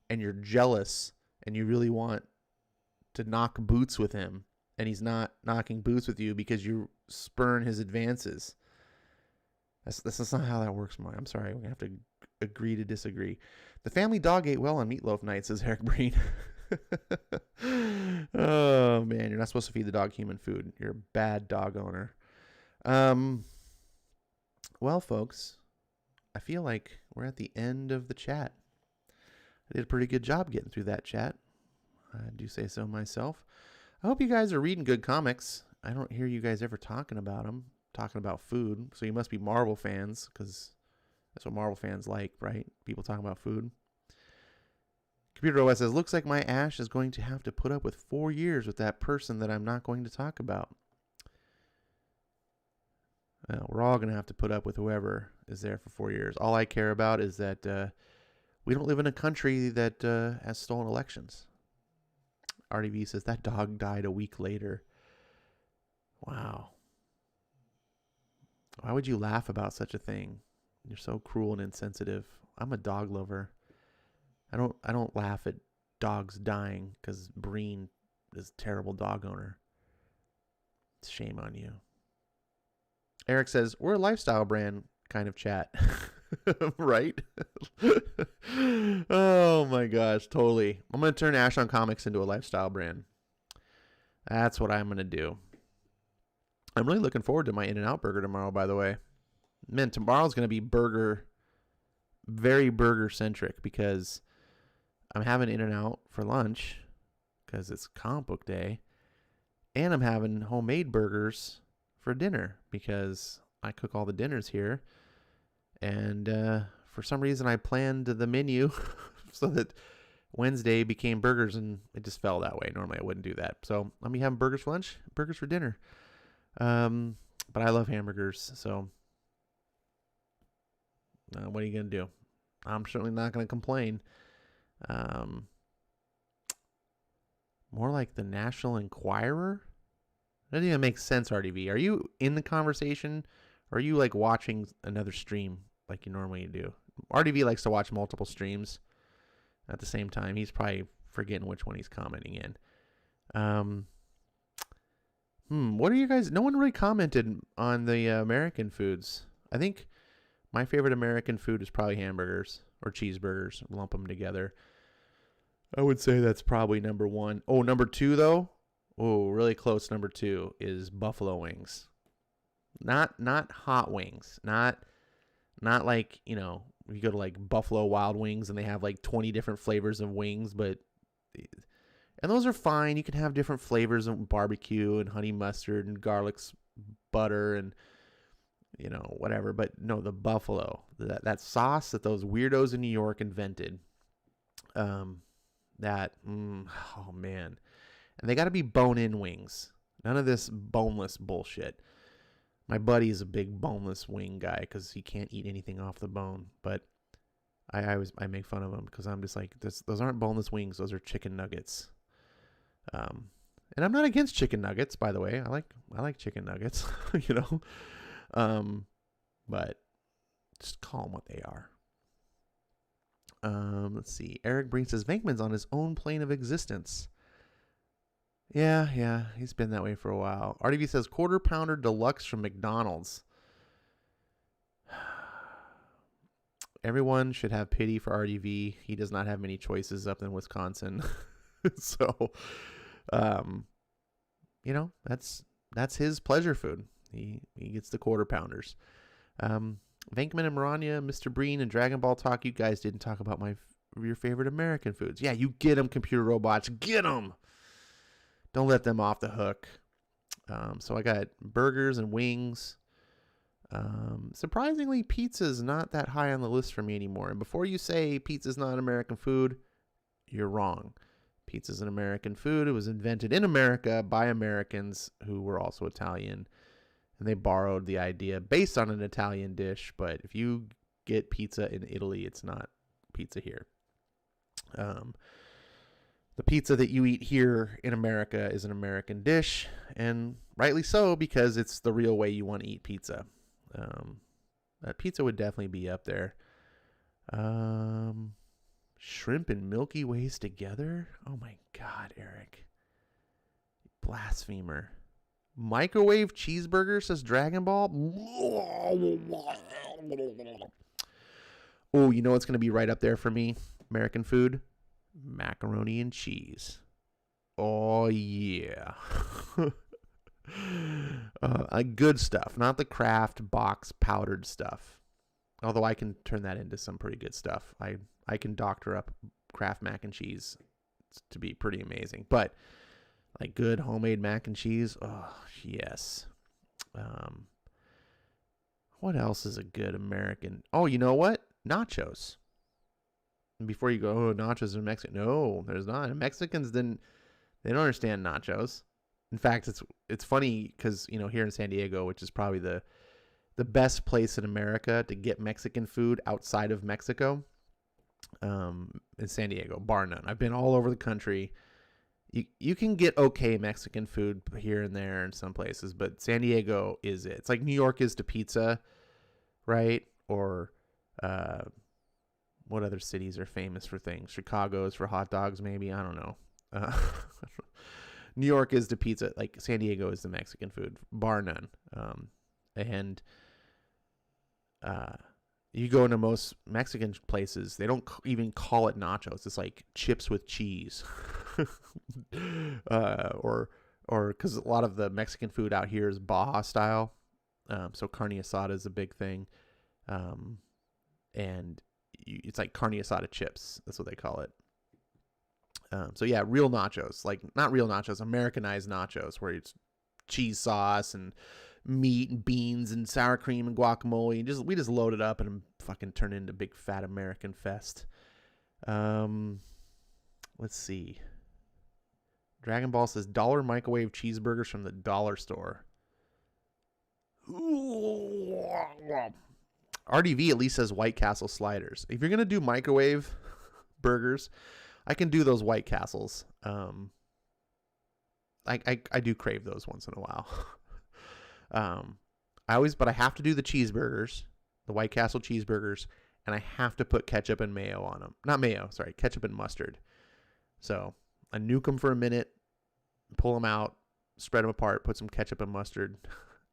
and you're jealous and you really want to knock boots with him and he's not knocking boots with you because you spurn his advances. That's not how that works, Mark. I'm sorry. We're going to have to agree to disagree. The family dog ate well on meatloaf night, says Eric Breen. Oh, man. You're not supposed to feed the dog human food. You're a bad dog owner. Well, folks, I feel like we're at the end of the chat. I did a pretty good job getting through that chat. I do say so myself. I hope you guys are reading good comics. I don't hear you guys ever talking about them, talking about food. So you must be Marvel fans, because that's what Marvel fans like, right? People talking about food. Computer OS says, looks like my Ash is going to have to put up with 4 years with that person that I'm not going to talk about. Well, we're all going to have to put up with whoever is there for 4 years. All I care about is that we don't live in a country that has stolen elections. RDV says, that dog died a week later. Wow. Why would you laugh about such a thing? You're so cruel and insensitive. I'm a dog lover. I don't laugh at dogs dying because Breen is a terrible dog owner. Shame on you. Eric says, we're a lifestyle brand kind of chat. Right? Oh my gosh, totally. I'm going to turn Ash on Comics into a lifestyle brand. That's what I'm going to do. I'm really looking forward to my In-N-Out burger tomorrow, by the way. Man, tomorrow's going to be very burger centric because I'm having In-N-Out for lunch because it's comic book day. And I'm having homemade burgers for dinner because I cook all the dinners here. And for some reason, I planned the menu so that Wednesday became burgers, and it just fell that way. Normally, I wouldn't do that. So I'm going to have burgers for lunch, burgers for dinner. But I love hamburgers, so what are you going to do? I'm certainly not going to complain. More like the National Enquirer? That doesn't even make sense, RDV. Are you in the conversation, or are you like watching another stream like you normally do? RDV likes to watch multiple streams at the same time. He's probably forgetting which one he's commenting in. What are you guys? No one really commented on the American foods. I think my favorite American food is probably hamburgers or cheeseburgers. Lump them together. I would say that's probably number one. Oh, number two though. Oh, really close. Number two is buffalo wings. Not hot wings. Not like, you know, you go to like Buffalo Wild Wings and they have like 20 different flavors of wings, and those are fine. You can have different flavors of barbecue and honey mustard and garlic butter and, you know, whatever. But no, the buffalo, that sauce that those weirdos in New York invented, oh man. And they got to be bone-in wings. None of this boneless bullshit. My buddy is a big boneless wing guy because he can't eat anything off the bone. But I make fun of him because I'm just like, those aren't boneless wings. Those are chicken nuggets. And I'm not against chicken nuggets, by the way. I like chicken nuggets, you know. But just call them what they are. Let's see. Eric Breen says Venkman's on his own plane of existence. Yeah, he's been that way for a while. RDV says Quarter Pounder Deluxe from McDonald's. Everyone should have pity for RDV. He does not have many choices up in Wisconsin. So, you know, that's his pleasure food. He gets the Quarter Pounders. Venkman and Maranya, Mr. Breen, and Dragon Ball Talk, you guys didn't talk about your favorite American foods. Yeah, you get them, computer robots. Get them! Don't let them off the hook. So I got burgers and wings. Surprisingly, pizza's not that high on the list for me anymore. And before you say pizza's not American food, you're wrong. Pizza's an American food. It was invented in America by Americans who were also Italian. And they borrowed the idea based on an Italian dish. But if you get pizza in Italy, it's not pizza here. The pizza that you eat here in America is an American dish, and rightly so, because it's the real way you want to eat pizza. That pizza would definitely be up there. Shrimp and Milky Ways together? Oh my God, Eric. Blasphemer. Microwave cheeseburger, says Dragon Ball. Oh, you know what's going to be right up there for me? American food? Macaroni and cheese. Oh, yeah. Good stuff, not the Kraft box powdered stuff. Although I can turn that into some pretty good stuff. I can doctor up Kraft mac and cheese to be pretty amazing. But like good homemade mac and cheese, oh, yes. What else is a good American? Oh, you know what? Nachos. And before you go, oh, nachos are Mexican. No, there's not. Mexicans they don't understand nachos. In fact, it's funny because, here in San Diego, which is probably the best place in America to get Mexican food outside of Mexico, in San Diego, bar none. I've been all over the country. You can get okay Mexican food here and there in some places, but San Diego is it. It's like New York is to pizza, right? Or what other cities are famous for things? Chicago is for hot dogs, maybe. I don't know. New York is to pizza. Like San Diego is the Mexican food, bar none. And you go into most Mexican places, they don't even call it nachos. It's like chips with cheese. Or because a lot of the Mexican food out here is Baja style. So carne asada is a big thing. And it's like carne asada chips. That's what they call it. So yeah, real nachos, like not real nachos, Americanized nachos, where it's cheese sauce and meat and beans and sour cream and guacamole. And we just load it up and fucking turn it into a big fat American fest. Let's see. Dragon Ball says dollar microwave cheeseburgers from the dollar store. RDV at least says White Castle sliders. If you're going to do microwave burgers, I can do those White Castles. I do crave those once in a while. But I have to do the cheeseburgers, the White Castle cheeseburgers, and I have to put ketchup and mayo on them. Not mayo, sorry, ketchup and mustard. So I nuke them for a minute, pull them out, spread them apart, put some ketchup and mustard.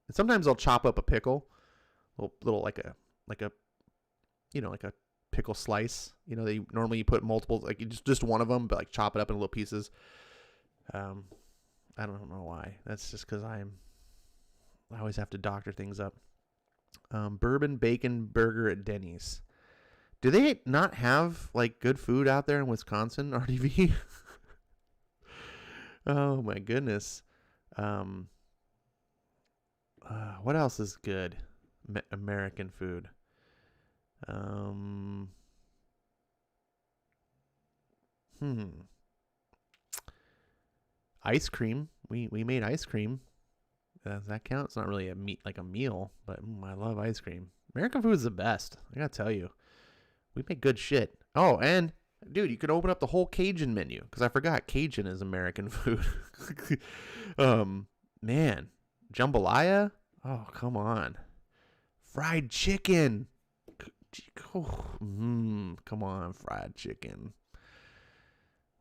And sometimes I'll chop up a pickle, little like a pickle slice. They normally you put multiple, like just one of them, but like chop it up in little pieces. I don't know why. That's just because I always have to doctor things up. Bourbon bacon burger at Denny's. Do they not have like good food out there in Wisconsin, RDV? Oh my goodness. What else is good? American food. Ice cream. We made ice cream. Does that count? It's not really a meal, but I love ice cream. American food is the best. I gotta tell you, we make good shit. Oh, and dude, you could open up the whole Cajun menu because I forgot Cajun is American food. Man, jambalaya. Oh, come on. Fried chicken. Come on, fried chicken.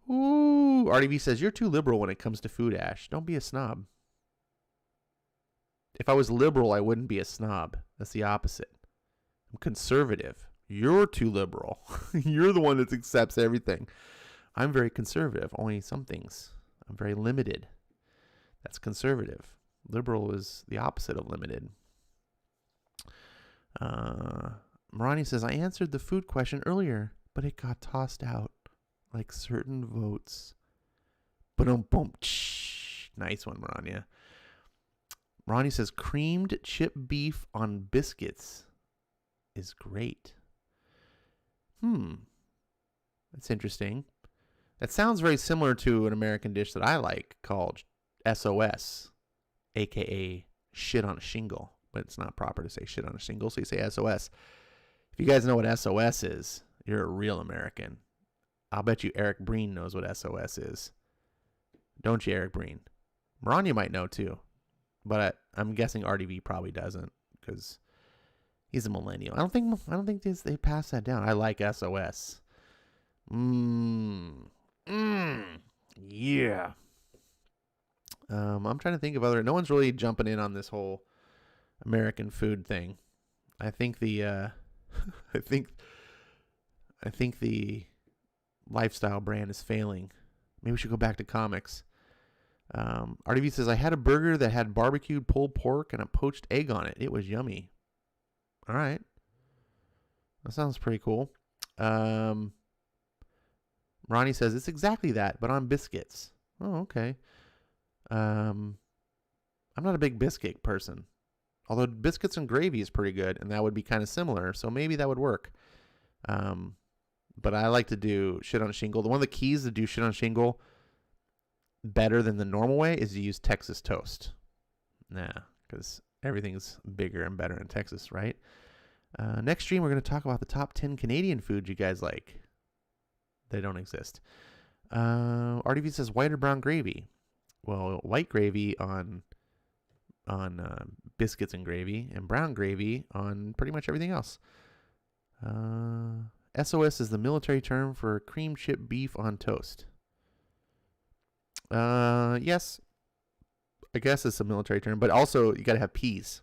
Ooh, RDV says, you're too liberal when it comes to food, Ash. Don't be a snob. If I was liberal, I wouldn't be a snob. That's the opposite. I'm conservative. You're too liberal. You're the one that accepts everything. I'm very conservative. Only some things. I'm very limited. That's conservative. Liberal is the opposite of limited. Marani says, I answered the food question earlier, but it got tossed out like certain votes. Ba-dum-bum. Nice one, Marania. Marani says, creamed chip beef on biscuits is great. That's interesting. That sounds very similar to an American dish that I like called SOS, a.k.a. shit on a shingle. But it's not proper to say shit on a shingle, so you say SOS. If you guys know what SOS is, you're a real American. I'll bet you Eric Breen knows what SOS is. Don't you, Eric Breen? Maranya might know too, but I'm guessing RDV probably doesn't because he's a millennial. I don't think they pass that down. I like SOS. Yeah. I'm trying to think of other. No one's really jumping in on this whole American food thing. I think the I think the lifestyle brand is failing. Maybe we should go back to comics. RDV says, I had a burger that had barbecued pulled pork and a poached egg on it. It was yummy. All right. That sounds pretty cool. Ronnie says, it's exactly that, but on biscuits. Oh, okay. I'm not a big biscuit person. Although biscuits and gravy is pretty good, and that would be kind of similar, so maybe that would work. But I like to do shit on a shingle. One of the keys to do shit on a shingle better than the normal way is to use Texas toast. Because everything's bigger and better in Texas, right? Next stream, we're going to talk about the top 10 Canadian foods you guys like. They don't exist. RDV says white or brown gravy. Well, white gravy on biscuits and gravy, and brown gravy on pretty much everything else. SOS is the military term for cream chip beef on toast. Yes, I guess it's a military term, but also you got to have peas.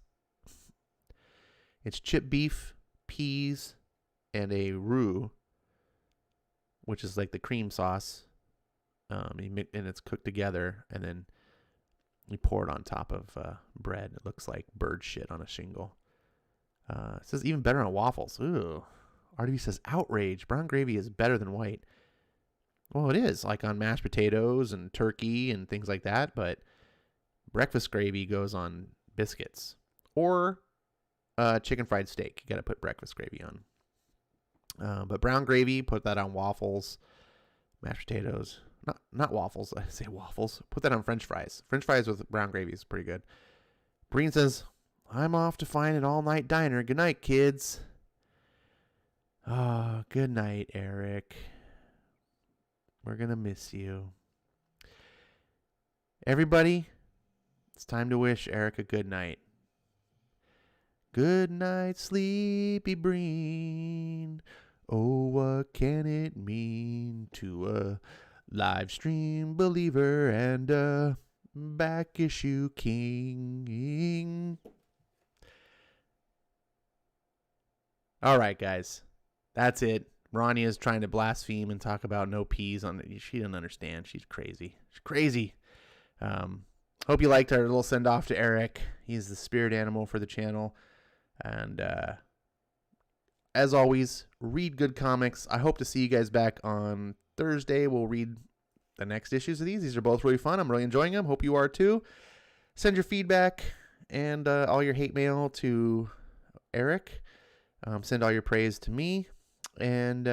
It's chip beef, peas, and a roux, which is like the cream sauce. And it's cooked together, and then you pour it on top of bread. It looks like bird shit on a shingle. It says even better on waffles. Ooh. RDV says outrage. Brown gravy is better than white. Well, it is, like on mashed potatoes and turkey and things like that, but breakfast gravy goes on biscuits. Or chicken fried steak. You got to put breakfast gravy on. But brown gravy, put that on waffles, mashed potatoes. Not waffles. I say waffles. Put that on French fries. French fries with brown gravy is pretty good. Breen says, I'm off to find an all-night diner. Good night, kids. Oh, good night, Eric. We're going to miss you. Everybody, it's time to wish Eric a good night. Good night, sleepy Breen. Oh, what can it mean to a live stream believer and a back issue king? All right, guys. That's it. Ronnie is trying to blaspheme and talk about no peas on it. She didn't understand. She's crazy. She's crazy. Hope you liked our little send-off to Eric. He's the spirit animal for the channel. And as always, read good comics. I hope to see you guys back on Thursday. We'll read the next issues of these. These are both really fun. I'm really enjoying them. Hope you are too. Send your feedback and all your hate mail to Eric. Send all your praise to me. And